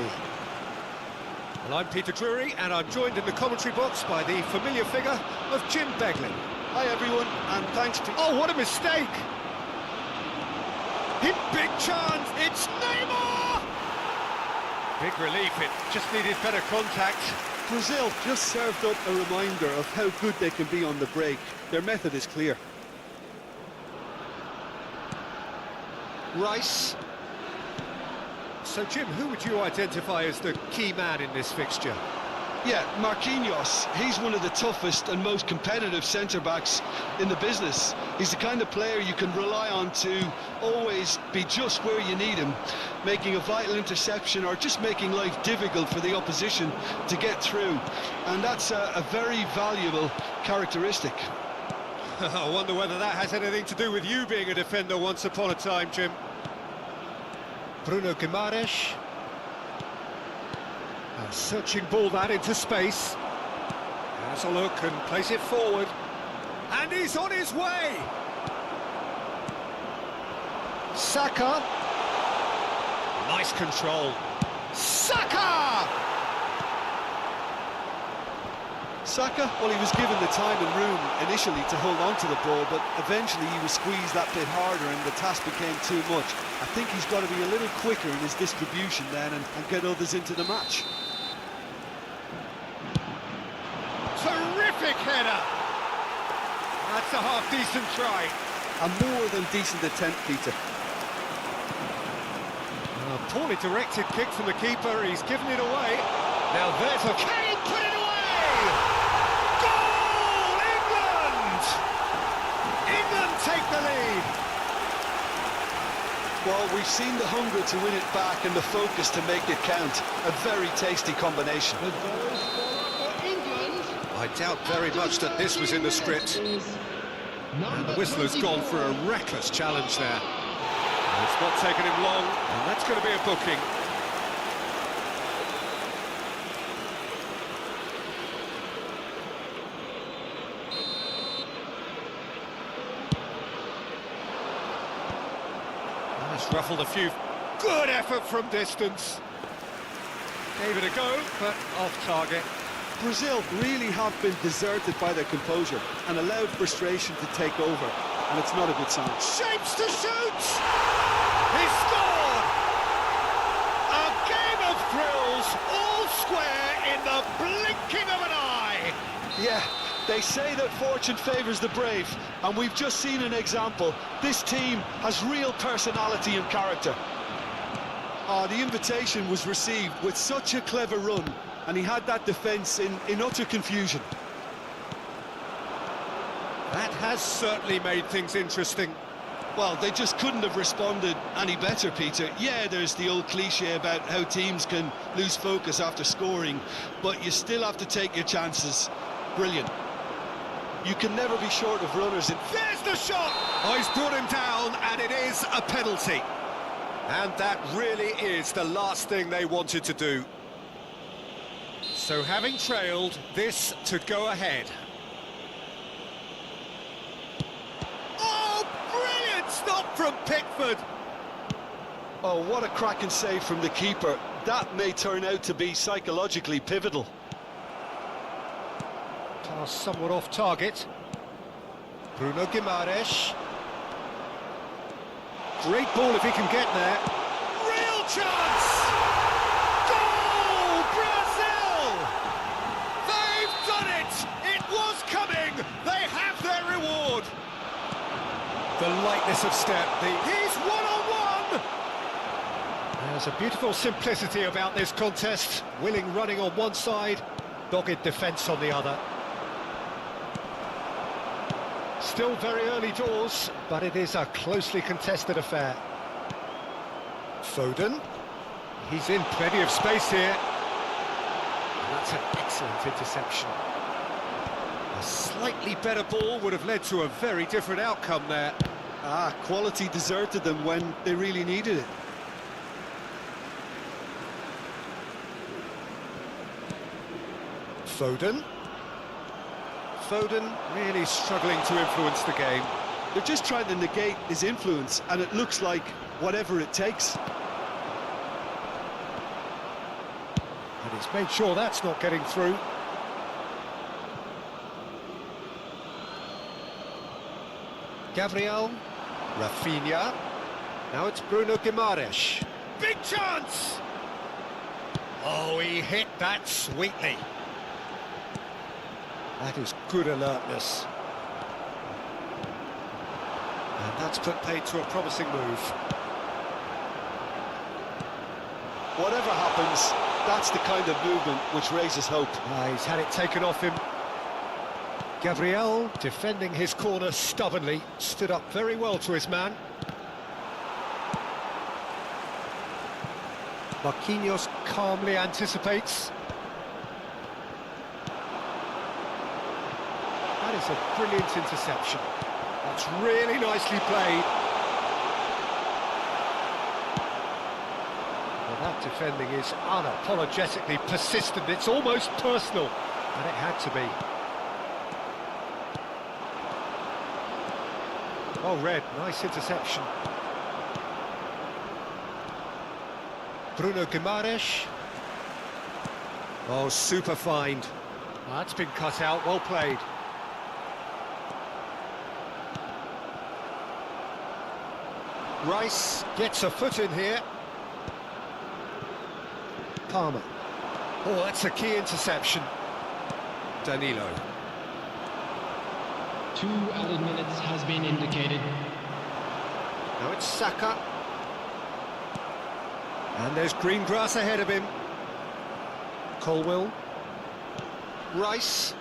Well, I'm Peter Drury, and I'm joined in the commentary box by the familiar figure of Jim Beglin. Hi everyone, and thanks to... Oh, what a mistake! Hit big chance, it's Neymar! Big relief, it just needed better contact. Brazil just served up a reminder of how good they can be on the break. Their method is clear. Rice. So, Jim, who would you identify as the key man in this fixture? Yeah, Marquinhos, he's one of the toughest and most competitive centre-backs in the business. He's the kind of player you can rely on to always be just where you need him, making a vital interception or just making life difficult for the opposition to get through. And that's a very valuable characteristic. I wonder whether that has anything to do with you being a defender once upon a time, Jim. Bruno Guimaraes. A searching ball that into space. Has a look and plays it forward. And he's on his way! Saka. Nice control. Saka! Saka, well, he was given the time and room initially to hold on to the ball, but eventually he was squeezed that bit harder and the task became too much. I think he's got to be a little quicker in his distribution then and get others into the match. Terrific header! That's a half-decent try. A more than decent attempt, Peter. A poorly directed kick from the keeper, he's given it away. Now there's a... Can he put it away? Goal! England! England take the lead. Well, we've seen the hunger to win it back and the focus to make it count. A very tasty combination. I doubt very much that this was in the script. And the whistler's gone for a reckless challenge there. It's not taken him long, and that's going to be a booking. That's ruffled a few. Good effort from distance. Gave it a go, but off target. Brazil really have been deserted by their composure and allowed frustration to take over, and it's not a good sign. Shapes to shoot! He scored! A game of thrills, all square in the blinking of an eye! Yeah, they say that fortune favours the brave, and we've just seen an example. This team has real personality and character. The invitation was received with such a clever run, and he had that defence in utter confusion. That has certainly made things interesting. Well, they just couldn't have responded any better, Peter. Yeah, there's the old cliche about how teams can lose focus after scoring, but you still have to take your chances. Brilliant. You can never be short of runners. There's the shot! Oh, he's brought him down, and it is a penalty. And that really is the last thing they wanted to do. So having trailed, this to go ahead. Oh, brilliant stop from Pickford! Oh, what a cracking save from the keeper. That may turn out to be psychologically pivotal. Pass somewhat off target. Bruno Guimaraes. Great ball if he can get there. Real chance! Goal, Brazil! They've done it! It was coming! They have their reward! The lightness of step, he's one-on-one! There's a beautiful simplicity about this contest. Willing running on one side, dogged defence on the other. Still very early doors, but it is a closely contested affair. Foden. He's in plenty of space here. That's an excellent interception. A slightly better ball would have led to a very different outcome there. Quality deserted them when they really needed it. Foden. Foden really struggling to influence the game. They're just trying to negate his influence, and it looks like whatever it takes. And he's made sure that's not getting through. Gabriel, Rafinha, now it's Bruno Guimaraes. Big chance! Oh, he hit that sweetly. That is good alertness. And that's put paid to a promising move. Whatever happens, that's the kind of movement which raises hope. He's had it taken off him. Gabriel, defending his corner stubbornly, stood up very well to his man. Marquinhos calmly anticipates. That is a brilliant interception. That's really nicely played. Well, that defending is unapologetically persistent. It's almost personal, and it had to be. Well read, nice interception. Bruno Guimaraes. Oh, super find. That's been cut out, well played. Rice gets a foot in here. Palmer. Oh, that's a key interception. Danilo. 2 added minutes has been indicated. Now it's Saka. And there's green grass ahead of him. Colwill. Rice.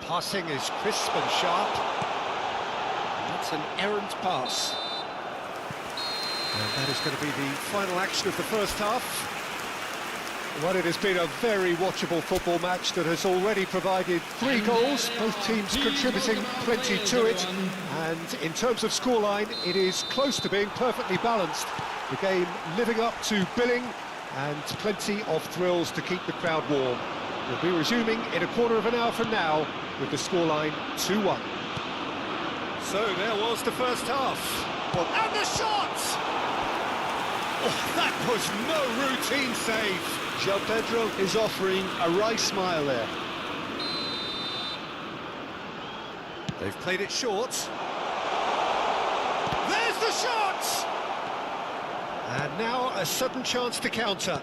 Passing is crisp and sharp. That's an errant pass. And that is going to be the final action of the first half. Well, it has been a very watchable football match that has already provided 3 goals, both teams contributing plenty to it. And in terms of scoreline, it is close to being perfectly balanced. The game living up to billing and plenty of thrills to keep the crowd warm. We'll be resuming in a quarter of an hour from now with the scoreline 2-1. So there was the first half. Well, and the shot! Oh, that was no routine save. João Pedro is offering a wry smile there. They've played it short. There's the shot! And now a sudden chance to counter.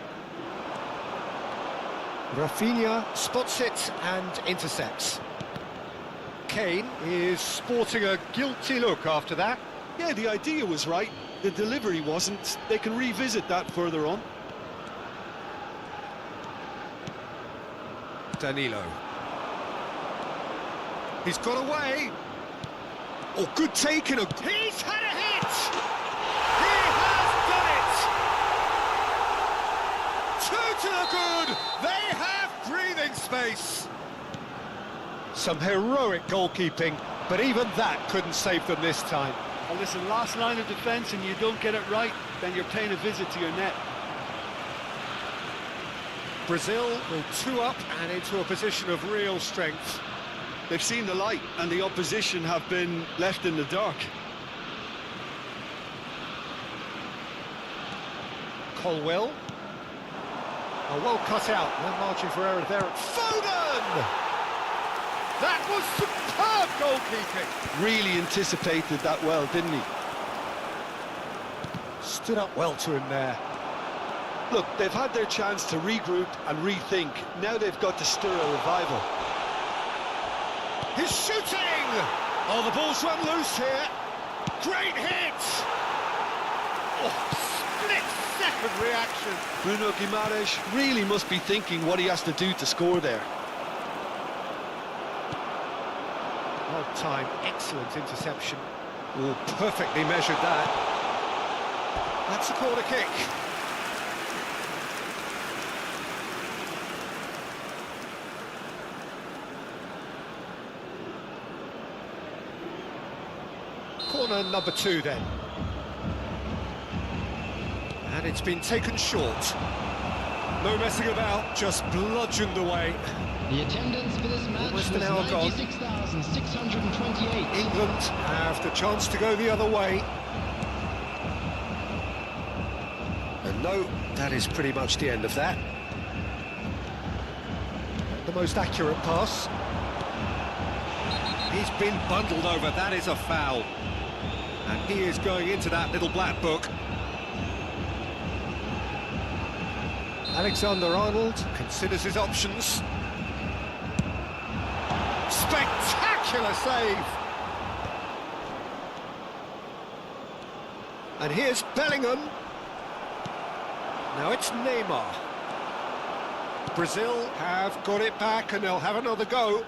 Rafinha spots it and intercepts. Kane is sporting a guilty look after that. Yeah, the idea was right. The delivery wasn't. They can revisit that further on. Danilo. He's got away. Oh, good taking. He's had a hit! He has done it! 2 to the good! They have breathing space. Some heroic goalkeeping, but even that couldn't save them this time. Well, listen, last line of defence and you don't get it right, then you're paying a visit to your net. Brazil will 2 up and into a position of real strength. They've seen the light, and the opposition have been left in the dark. Colwill. Oh, well cut out. No margin for error there. Foden! That was superb goalkeeping. Really anticipated that well, didn't he? Stood up well to him there. Look, they've had their chance to regroup and rethink. Now they've got to stir a revival. He's shooting! Oh, the ball's run loose here. Great hit! Oh, split-second reaction. Bruno Guimaraes really must be thinking what he has to do to score there. Well timed, excellent interception. Oh, perfectly measured that. That's a corner kick. Corner number 2 then. And it's been taken short. No messing about, just bludgeoned away. The attendance for this match Almost was an hour gone. 96,628. England have the chance to go the other way. And no, that is pretty much the end of that. The most accurate pass. He's been bundled over, that is a foul. And he is going into that little black book. Alexander-Arnold Considers his options. Spectacular save! And here's Bellingham. Now it's Neymar. Brazil have got it back and they'll have another go.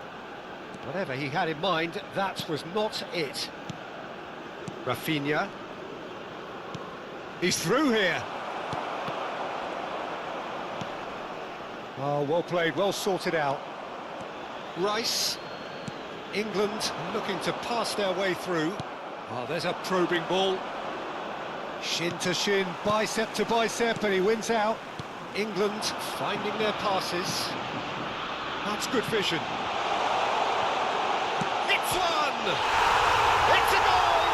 Whatever he had in mind, that was not it. Rafinha. He's through here. Oh, well played, well sorted out. Rice. England looking to pass their way through. Oh, there's a probing ball. Shin to shin, bicep to bicep, and he wins out. England finding their passes. That's good vision. It's one! It's a goal!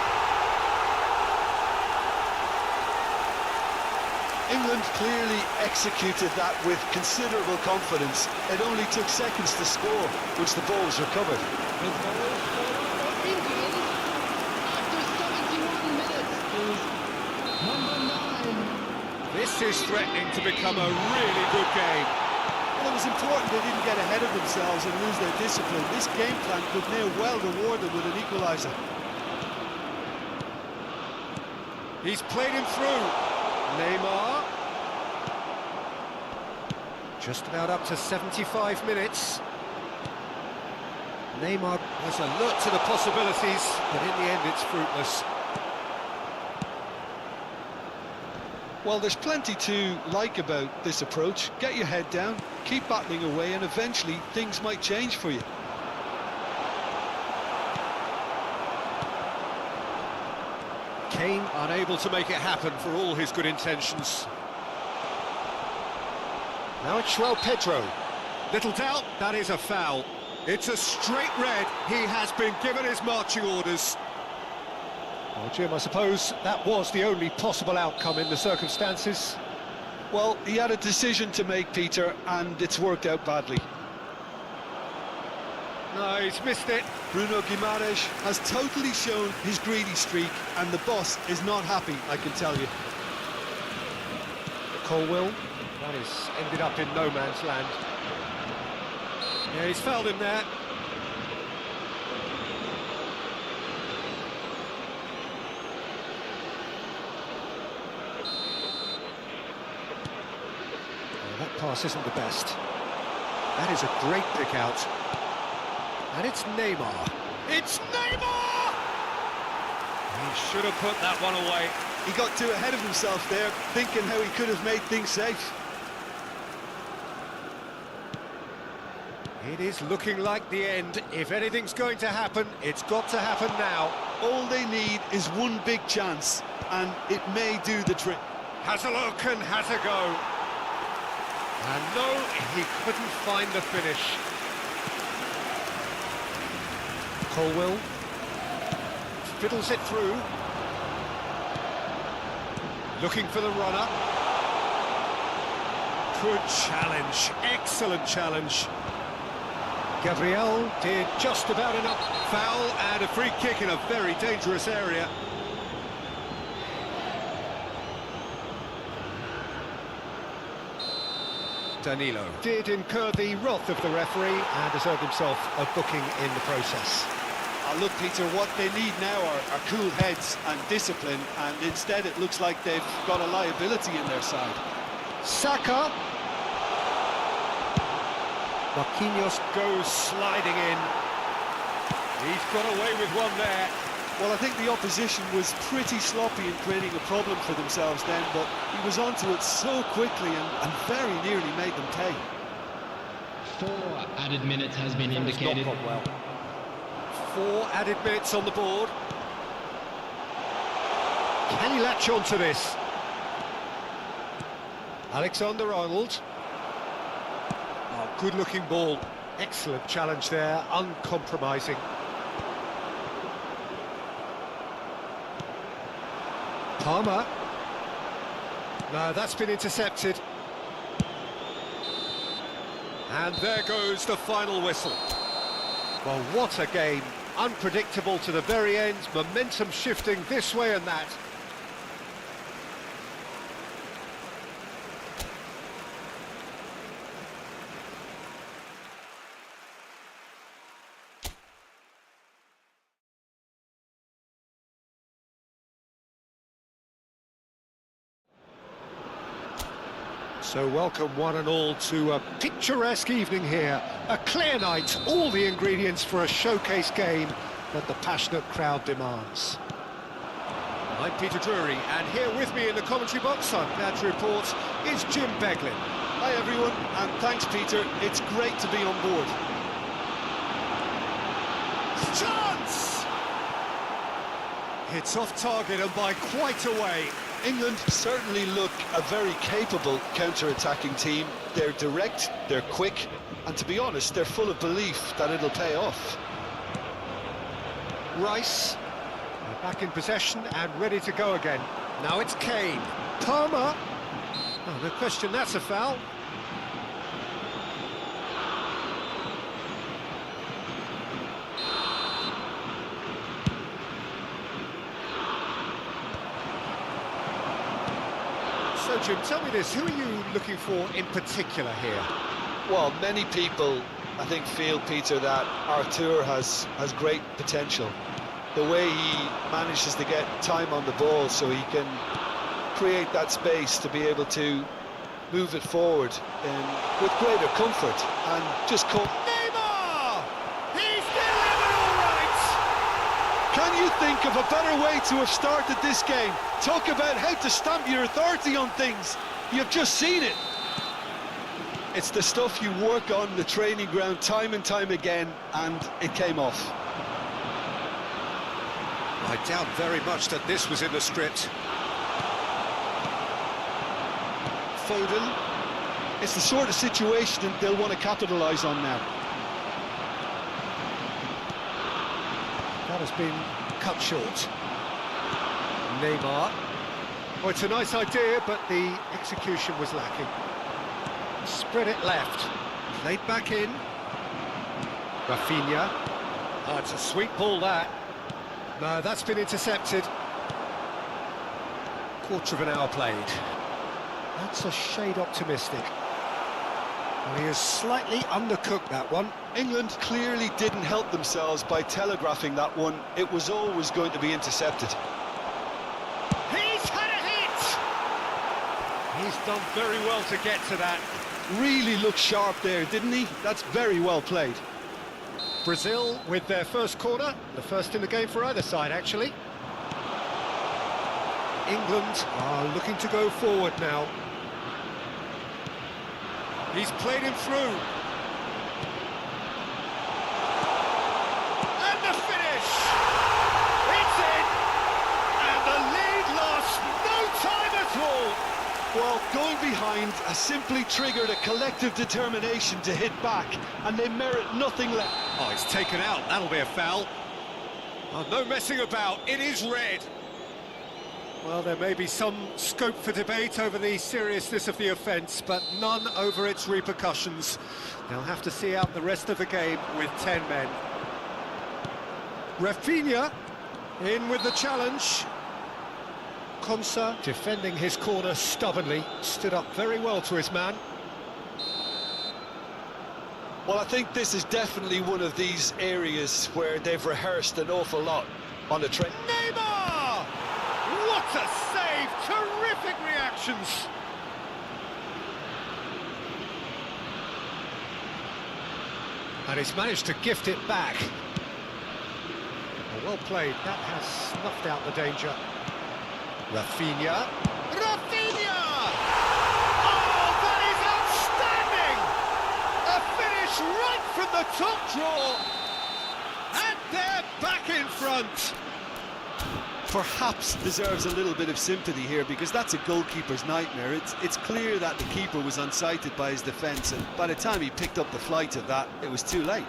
England clearly executed that with considerable confidence. It only took seconds to score, which the ball was recovered. The goal for England after 71 minutes is number 9. This is threatening to become a really good game. Well, it was important they didn't get ahead of themselves and lose their discipline. This game plan could now well reward them with an equaliser. He's played him through. Neymar. Just about up to 75 minutes. Neymar Was alert to the possibilities, but in the end it's fruitless. Well, there's plenty to like about this approach. Get your head down, keep battling away, and eventually things might change for you. Kane unable to make it happen for all his good intentions. Now it's João Pedro. Little doubt, that is a foul. It's a straight red. He has been given his marching orders. Well, Jim, I suppose that was the only possible outcome in the circumstances. Well, he had a decision to make, Peter, and it's worked out badly. No, he's missed it. Bruno Guimaraes has totally shown his greedy streak, and the boss is not happy, I can tell you. Colwill, that has ended up in no man's land. Yeah, he's fouled him there. That pass isn't the best. That is a great pick out. And it's Neymar. It's Neymar! He should have put that one away. He got too ahead of himself there, thinking how he could have made things safe. It is looking like the end. If anything's going to happen, it's got to happen now. All they need is one big chance, and it may do the trick. Has a look and has a go. And no, he couldn't find the finish. Colwill. Fiddles it through. Looking for the runner. Good challenge. Excellent challenge. Gabriel did Just about enough. Foul and a free kick in a very dangerous area. Danilo did incur the wrath of the referee and deserved himself a booking in the process. Look, Peter, what they need now are cool heads and discipline, and instead it looks like they've got a liability in their side. Saka. Marquinhos goes sliding in. He's got away with one there. Well, I think the opposition was pretty sloppy in creating a problem for themselves then, but he was onto it so quickly and very nearly made them pay. 4 added minutes has been indicated. Not gone well. 4 added minutes on the board. Can he latch on to this? Alexander-Arnold. Oh, good-looking ball. Excellent challenge there, uncompromising. Palmer. No, that's been intercepted. And there goes the final whistle. Well, what a game. Unpredictable to the very end, momentum shifting this way and that. So welcome one and all to a picturesque evening here. A clear night, all the ingredients for a showcase game that the passionate crowd demands. I'm Peter Drury, and here with me in the commentary box, I'm glad to report, is Jim Beglin. Hi everyone, and thanks Peter, it's great to be on board. Chance! It's off target and by quite a way. England certainly look a very capable counter-attacking team. They're direct, they're quick, and to be honest, they're full of belief that it'll pay off. Rice, back in possession and ready to go again. Now it's Kane. Palmer. Oh, no question, that's a foul. So, Jim, tell me this, who are you looking for in particular here? Well, many people, I think, feel, Peter, that Arthur has great potential. The way he manages to get time on the ball so he can create that space to be able to move it forward with greater comfort and just come... Neymar! He's delivered all right! Can you think of a better way to have started this game? Talk about how to stamp your authority on things. You've just seen it. It's the stuff you work on the training ground time and time again, and it came off. I doubt very much that this was in the script. Foden. It's the sort of situation that they'll want to capitalise on now. That has been cut short. Neymar. Oh, it's a nice idea, but the execution was lacking. Spread it left. Played back in. Rafinha. Oh, it's a sweet ball, that. No, that's been intercepted. Quarter of an hour played. That's a shade optimistic. Well, he has slightly undercooked that one. England clearly didn't help themselves by telegraphing that one. It was always going to be intercepted. He's had a hit! He's done very well to get to that. Really looked sharp there, didn't he? That's very well played. Brazil with their first corner, the first in the game for either side, actually. England are looking to go forward now. He's played him through. And the finish! It's in! And the lead lost no time at all! Well, going behind has simply triggered a collective determination to hit back, and they merit nothing less. Oh, it's taken out. That'll be a foul. Oh, no messing about. It is red. Well, there may be some scope for debate over the seriousness of the offence, but none over its repercussions. They'll have to see out the rest of the game with 10 men. Rafinha in with the challenge. Konsa defending his corner stubbornly, stood up very well to his man. Well, I think this is definitely one of these areas where they've rehearsed an awful lot on the train. Neymar! What a save! Terrific reactions! And he's managed to gift it back. Well played, that has snuffed out the danger. Rafinha. Rafinha! Oh, that is outstanding! A finish right from the top draw. And they're back in front. perhaps deserves a little bit of sympathy here, because that's a goalkeeper's nightmare. It's clear that the keeper was unsighted by his defence, and by the time he picked up the flight of that, it was too late.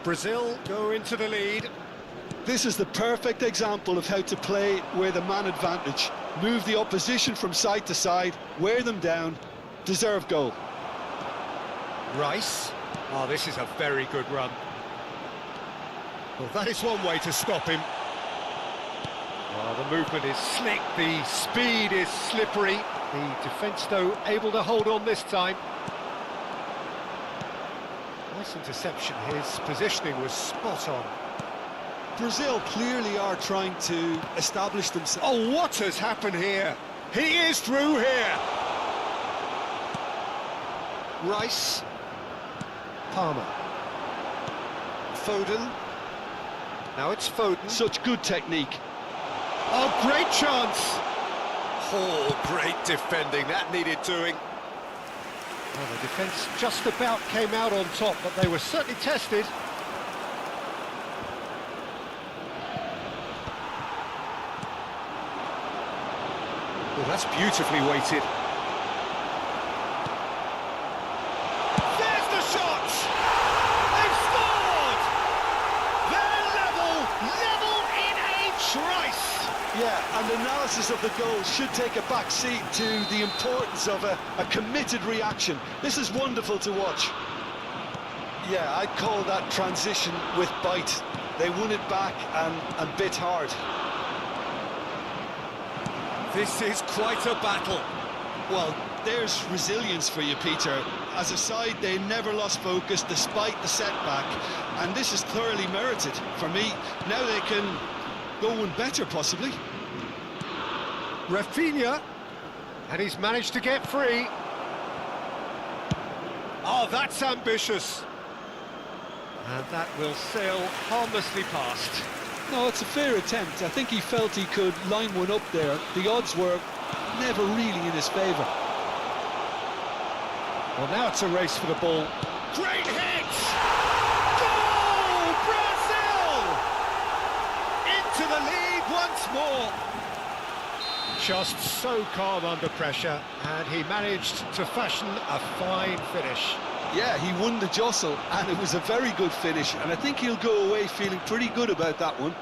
Brazil go into the lead. This is the perfect example of how to play with a man advantage. Move the opposition from side to side, wear them down, deserve goal. Rice. Oh, this is a very good run. Well, that is one way to stop him. Oh, the movement is slick, the speed is slippery. The defence, though, able to hold on this time. Nice interception, his positioning was spot on. Brazil clearly are trying to establish themselves. Oh, what has happened here? He is through here! Rice. Palmer. Foden. Now it's Foden. Such good technique. Oh, great chance! Oh, great defending, that needed doing. Well, the defence just about came out on top, but they were certainly tested. Oh, that's beautifully weighted. There's the shot! They've scored! They're level in H. Rice! Yeah, and analysis of the goal should take a back seat to the importance of a committed reaction. This is wonderful to watch. Yeah, I'd call that transition with bite. They won it back and bit hard. This is quite a battle. Well, there's resilience for you, Peter. As a side, they never lost focus despite the setback, and this is thoroughly merited. For me, now they can go one better, possibly. Rafinha, and he's managed to get free. Oh, that's ambitious. And that will sail harmlessly past. No, it's a fair attempt. I think he felt he could line one up there. The odds were never really in his favour. Well, now it's a race for the ball. Great hit! Goal! Brazil! Into the lead once more. Just so calm under pressure, and he managed to fashion a fine finish. Yeah, he won the jostle, and it was a very good finish, and I think he'll go away feeling pretty good about that one.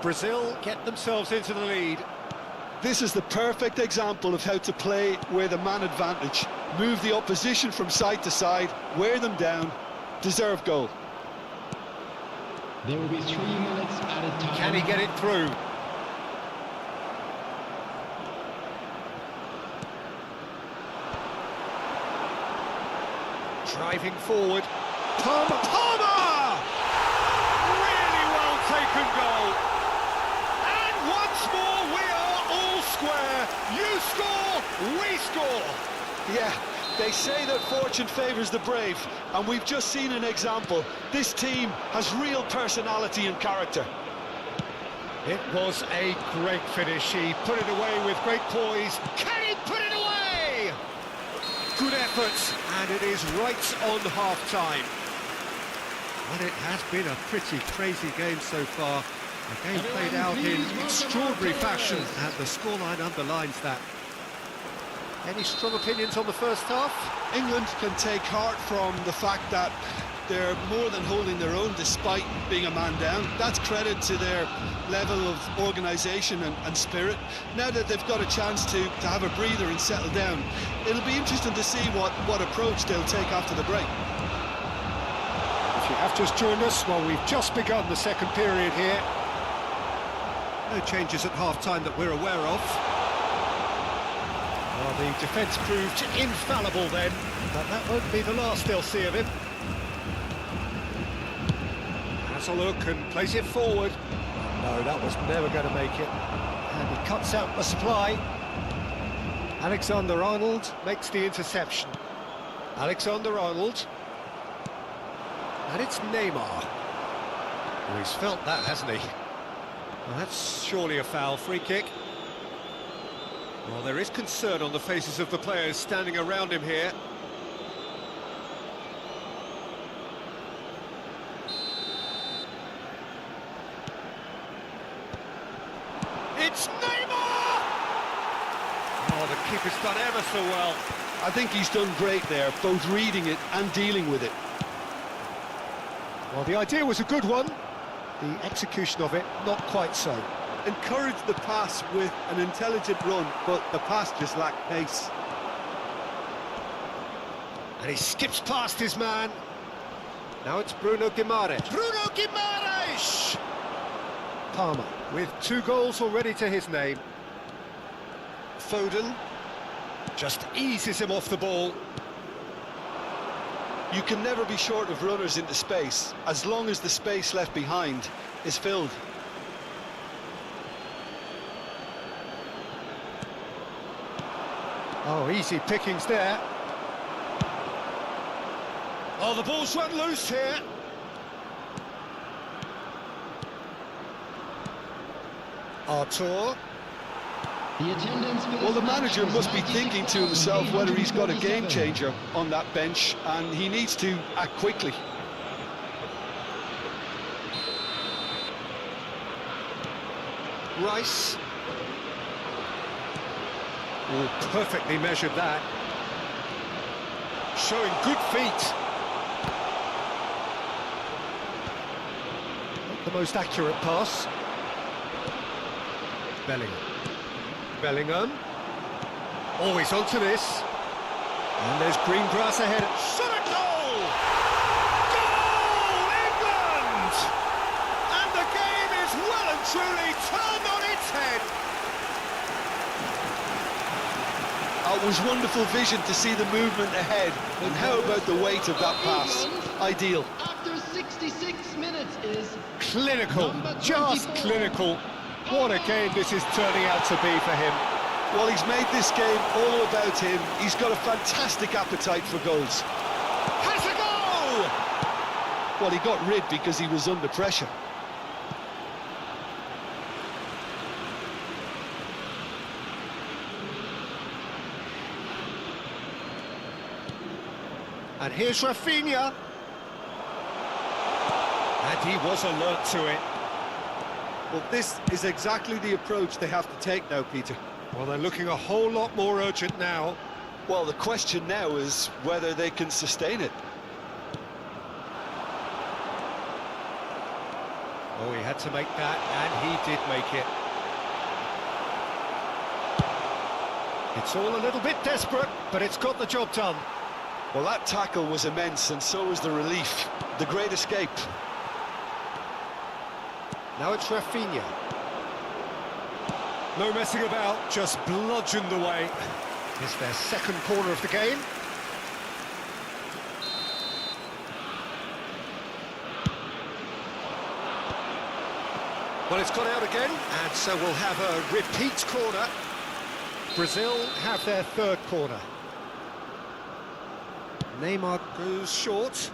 Brazil get themselves into the lead. This is the perfect example of how to play with a man advantage. Move the opposition from side to side, wear them down, deserve goal. There will be 3 minutes at a time. Can he get it through? Driving forward. Palmer! Really well taken goal. And once more we are all square. You score, we score. Yeah, they say that fortune favours the brave, and we've just seen an example. This team has real personality and character. It was a great finish. He put it away with great poise. Can he put it away? Good effort, and it is right on half-time. Well, it has been a pretty crazy game so far. The game played out in extraordinary fashion, and the scoreline underlines that. Any strong opinions on the first half? England can take heart from the fact that they're more than holding their own despite being a man down. That's credit to their level of organisation and spirit. Now that they've got a chance to have a breather and settle down, it'll be interesting to see what approach they'll take after the break. If you have just joined us, well, we've just begun the second period here. No changes at half-time that we're aware of. Well, the defence proved infallible then, but that won't be the last they'll see of him. Has a look and plays it forward. No, that was never going to make it. And he cuts out the supply. Alexander-Arnold makes the interception. Alexander-Arnold. And it's Neymar. Well, he's felt that, hasn't he? Well, that's surely a foul. Free kick. Well, there is concern on the faces of the players standing around him here. It's Neymar! Oh, the keeper's done ever so well. I think he's done great there, both reading it and dealing with it. Well, the idea was a good one. The execution of it, not quite so. Encouraged the pass with an intelligent run, but the pass just lacked pace. And he skips past his man. Now it's Bruno Guimaraes. Bruno Guimaraes! Palmer, with 2 goals already to his name. Foden just eases him off the ball. You can never be short of runners into space, as long as the space left behind is filled. Oh, easy pickings there. Oh, the ball's run loose here. Artur. The attendance for this Well, the match manager was must be thinking to himself whether he's got a game 96,847. changer on that bench, and he needs to act quickly. Rice. Oh, perfectly measured that. Showing good feet. Not the most accurate pass. Bellingham. Always onto this. And there's green grass ahead. Shot a goal! Goal, England! And the game is well and truly turned on its head. It was wonderful vision to see the movement ahead, and how about the weight of that pass? Ideal. After 66 minutes is Clinical, number just 24. clinical. What a game this is turning out to be for him. Well, he's made this game all about him. He's got a fantastic appetite for goals. Has a goal! Well, he got rid because he was under pressure. And here's Rafinha. And he was alert to it. Well, this is exactly the approach they have to take now, Peter. Well, they're looking a whole lot more urgent now. Well, the question now is whether they can sustain it. Oh, he had to make that, and he did make it. It's all a little bit desperate, but it's got the job done. Well, that tackle was immense, and so was the relief. The great escape. Now it's Rafinha. No messing about, just bludgeoned away. It's their second corner of the game. Well, it's gone out again, and so we'll have a repeat corner. Brazil have their third corner. Neymar goes short.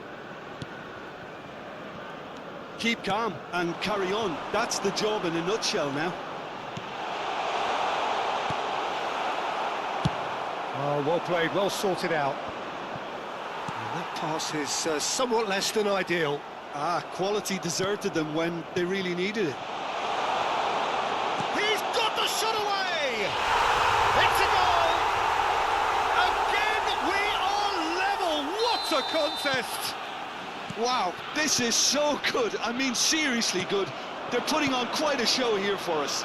Keep calm and carry on. That's the job in a nutshell now. Oh, well played, well sorted out. And that pass is somewhat less than ideal. Quality deserted them when they really needed it. He's got the shot away! It's a goal! Again, we are level! What a contest! Wow, this is so good. I mean, seriously good. They're putting on quite a show here for us.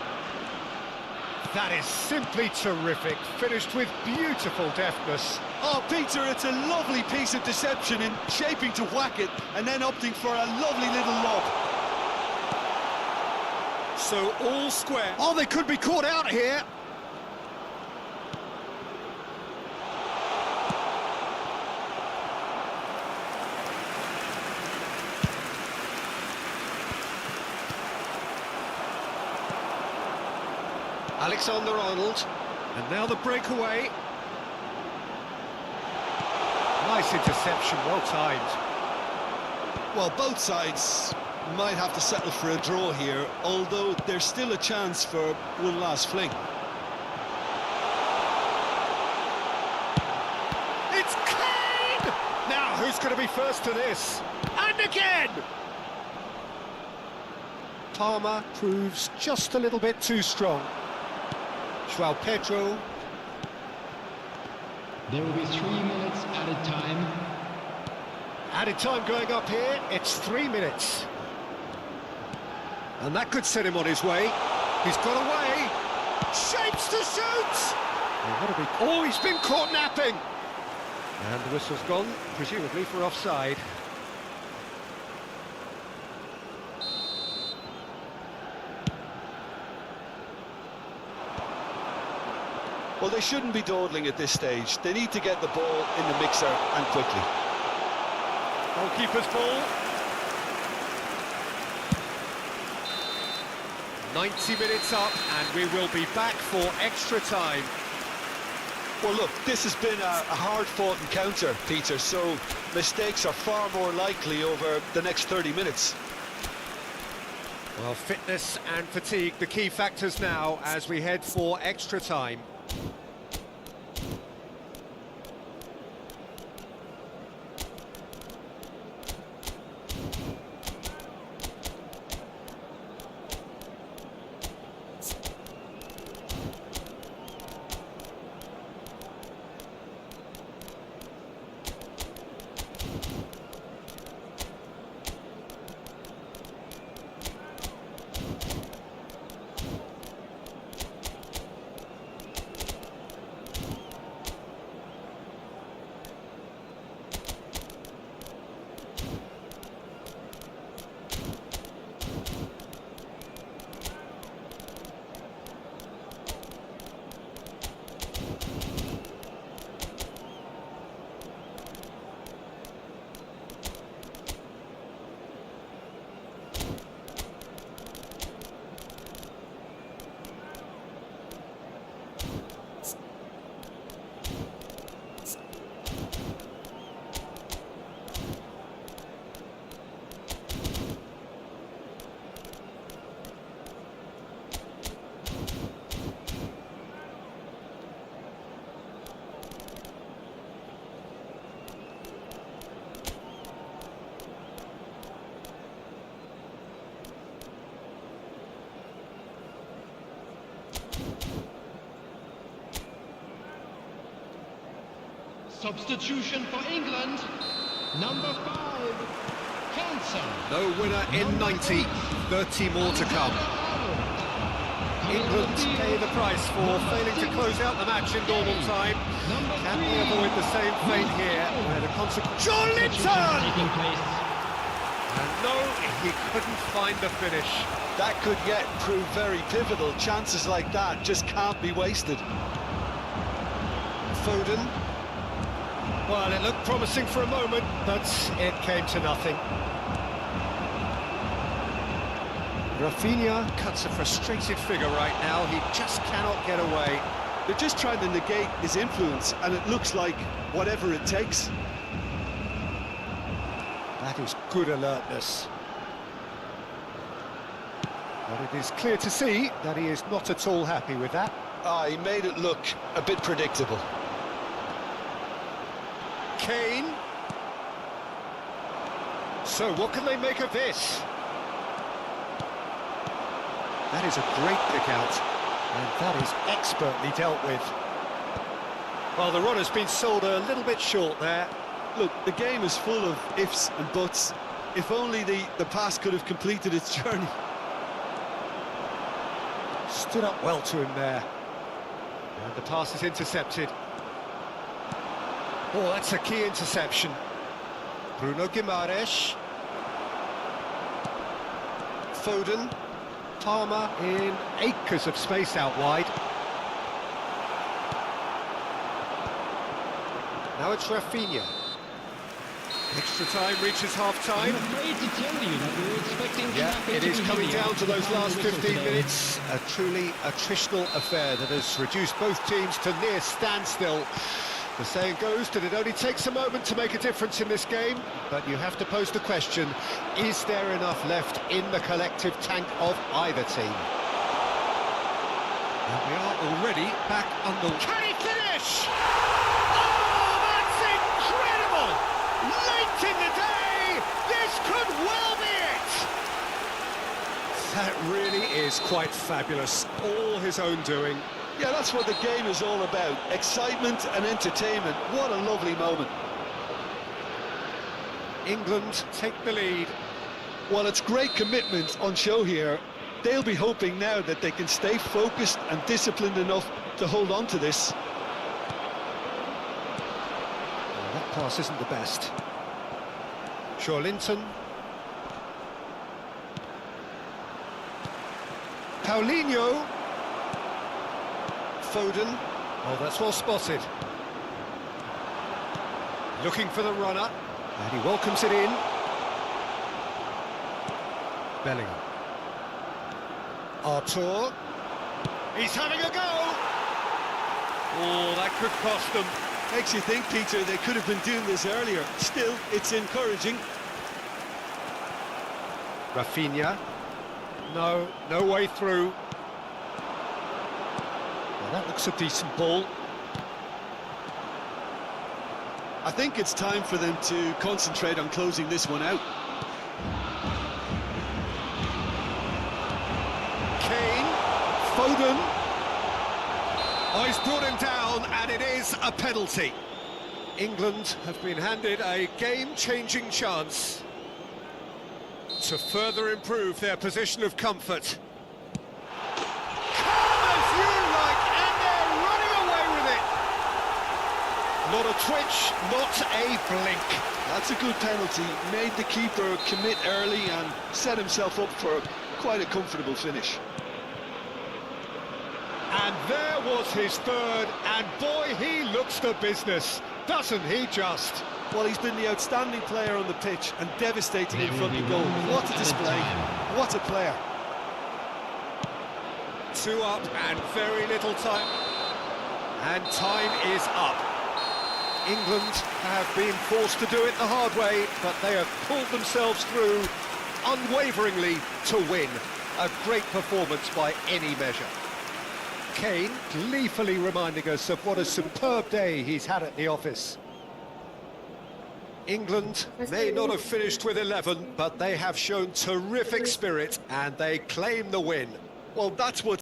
That is simply terrific, finished with beautiful deftness. Oh, Peter, it's a lovely piece of deception in shaping to whack it and then opting for a lovely little lob. So all square. Oh, they could be caught out here. Alexander-Arnold. And now the breakaway. Nice interception, well timed. Well, both sides might have to settle for a draw here, although there's still a chance for one last fling. It's Kane! Now, who's going to be first to this? And again! Palmer proves just a little bit too strong. João Pedro. There will be 3 minutes added time. Added time going up here, it's 3 minutes. And that could set him on his way. He's got away. Shapes to shoot! Oh, he's been caught napping! And the whistle's gone, presumably for offside. Well, they shouldn't be dawdling at this stage. They need to get the ball in the mixer and quickly. Goalkeeper's ball. 90 minutes up, and we will be back for extra time. Well, look, this has been a hard-fought encounter, Peter, so mistakes are far more likely over the next 30 minutes. Well, fitness and fatigue, the key factors now as we head for extra time. Substitution for England, number 5, Hansen. No winner in 90, 30 more to come. England pay the price for failing to close out the match in normal time. Can we avoid the same fate here, where the consequence... John Linton! And no, he couldn't find the finish. That could yet prove very pivotal. Chances like that just can't be wasted. Foden. Well, it looked promising for a moment, but it came to nothing. Rafinha cuts a frustrated figure right now. He just cannot get away. They're just trying to negate his influence, and it looks like whatever it takes. That is good alertness. But it is clear to see that he is not at all happy with that. He made it look a bit predictable. Kane. So what can they make of this? That is a great pick out, and that is expertly dealt with. Well, the run has been sold a little bit short there. Look, the game is full of ifs and buts. If only the pass could have completed its journey. Stood up well to him there. And the pass is intercepted. Oh, that's a key interception. Bruno Guimaraes. Foden. Palmer in acres of space out wide. Now it's Rafinha. Extra time reaches half-time. I'm afraid to tell you that we were expecting Yeah, traffic it to is be coming heavy down after to the those final last whistle 15 today. minutes. A truly attritional affair that has reduced both teams to near standstill. The saying goes that it only takes a moment to make a difference in this game, but you have to pose the question, is there enough left in the collective tank of either team? And we are already back under... Can he finish? Oh, that's incredible! Late in the day, this could well be it! That really is quite fabulous. All his own doing. Yeah, that's what the game is all about. Excitement and entertainment. What a lovely moment. England take the lead. Well, it's great commitment on show here. They'll be hoping now that they can stay focused and disciplined enough to hold on to this. Well, that pass isn't the best. Linton. Paulinho. Foden. Oh, that's well spotted. Looking for the runner. And he welcomes it in. Bellingham. Artur. He's having a go! Oh, that could cost them. Makes you think, Peter, they could have been doing this earlier. Still, it's encouraging. Rafinha. No way through. Well, that looks a decent ball. I think it's time for them to concentrate on closing this one out. Kane. Foden. Oh, he's brought him down, and it is a penalty. England have been handed a game-changing chance to further improve their position of comfort. Calm as you like, and they're running away with it. Not a twitch, not a blink. That's a good penalty. Made the keeper commit early and set himself up for quite a comfortable finish. And there was his third, and boy, he looks the business, doesn't he just? Well, he's been the outstanding player on the pitch and devastating in There front will of be goal. one What a at a display. time. What a player. 2 up and very little time. And time is up. England have been forced to do it the hard way, but they have pulled themselves through unwaveringly to win. A great performance by any measure. Kane gleefully reminding us of what a superb day he's had at the office. England may not have finished with 11, but they have shown terrific spirit and they claim the win. Well, that's what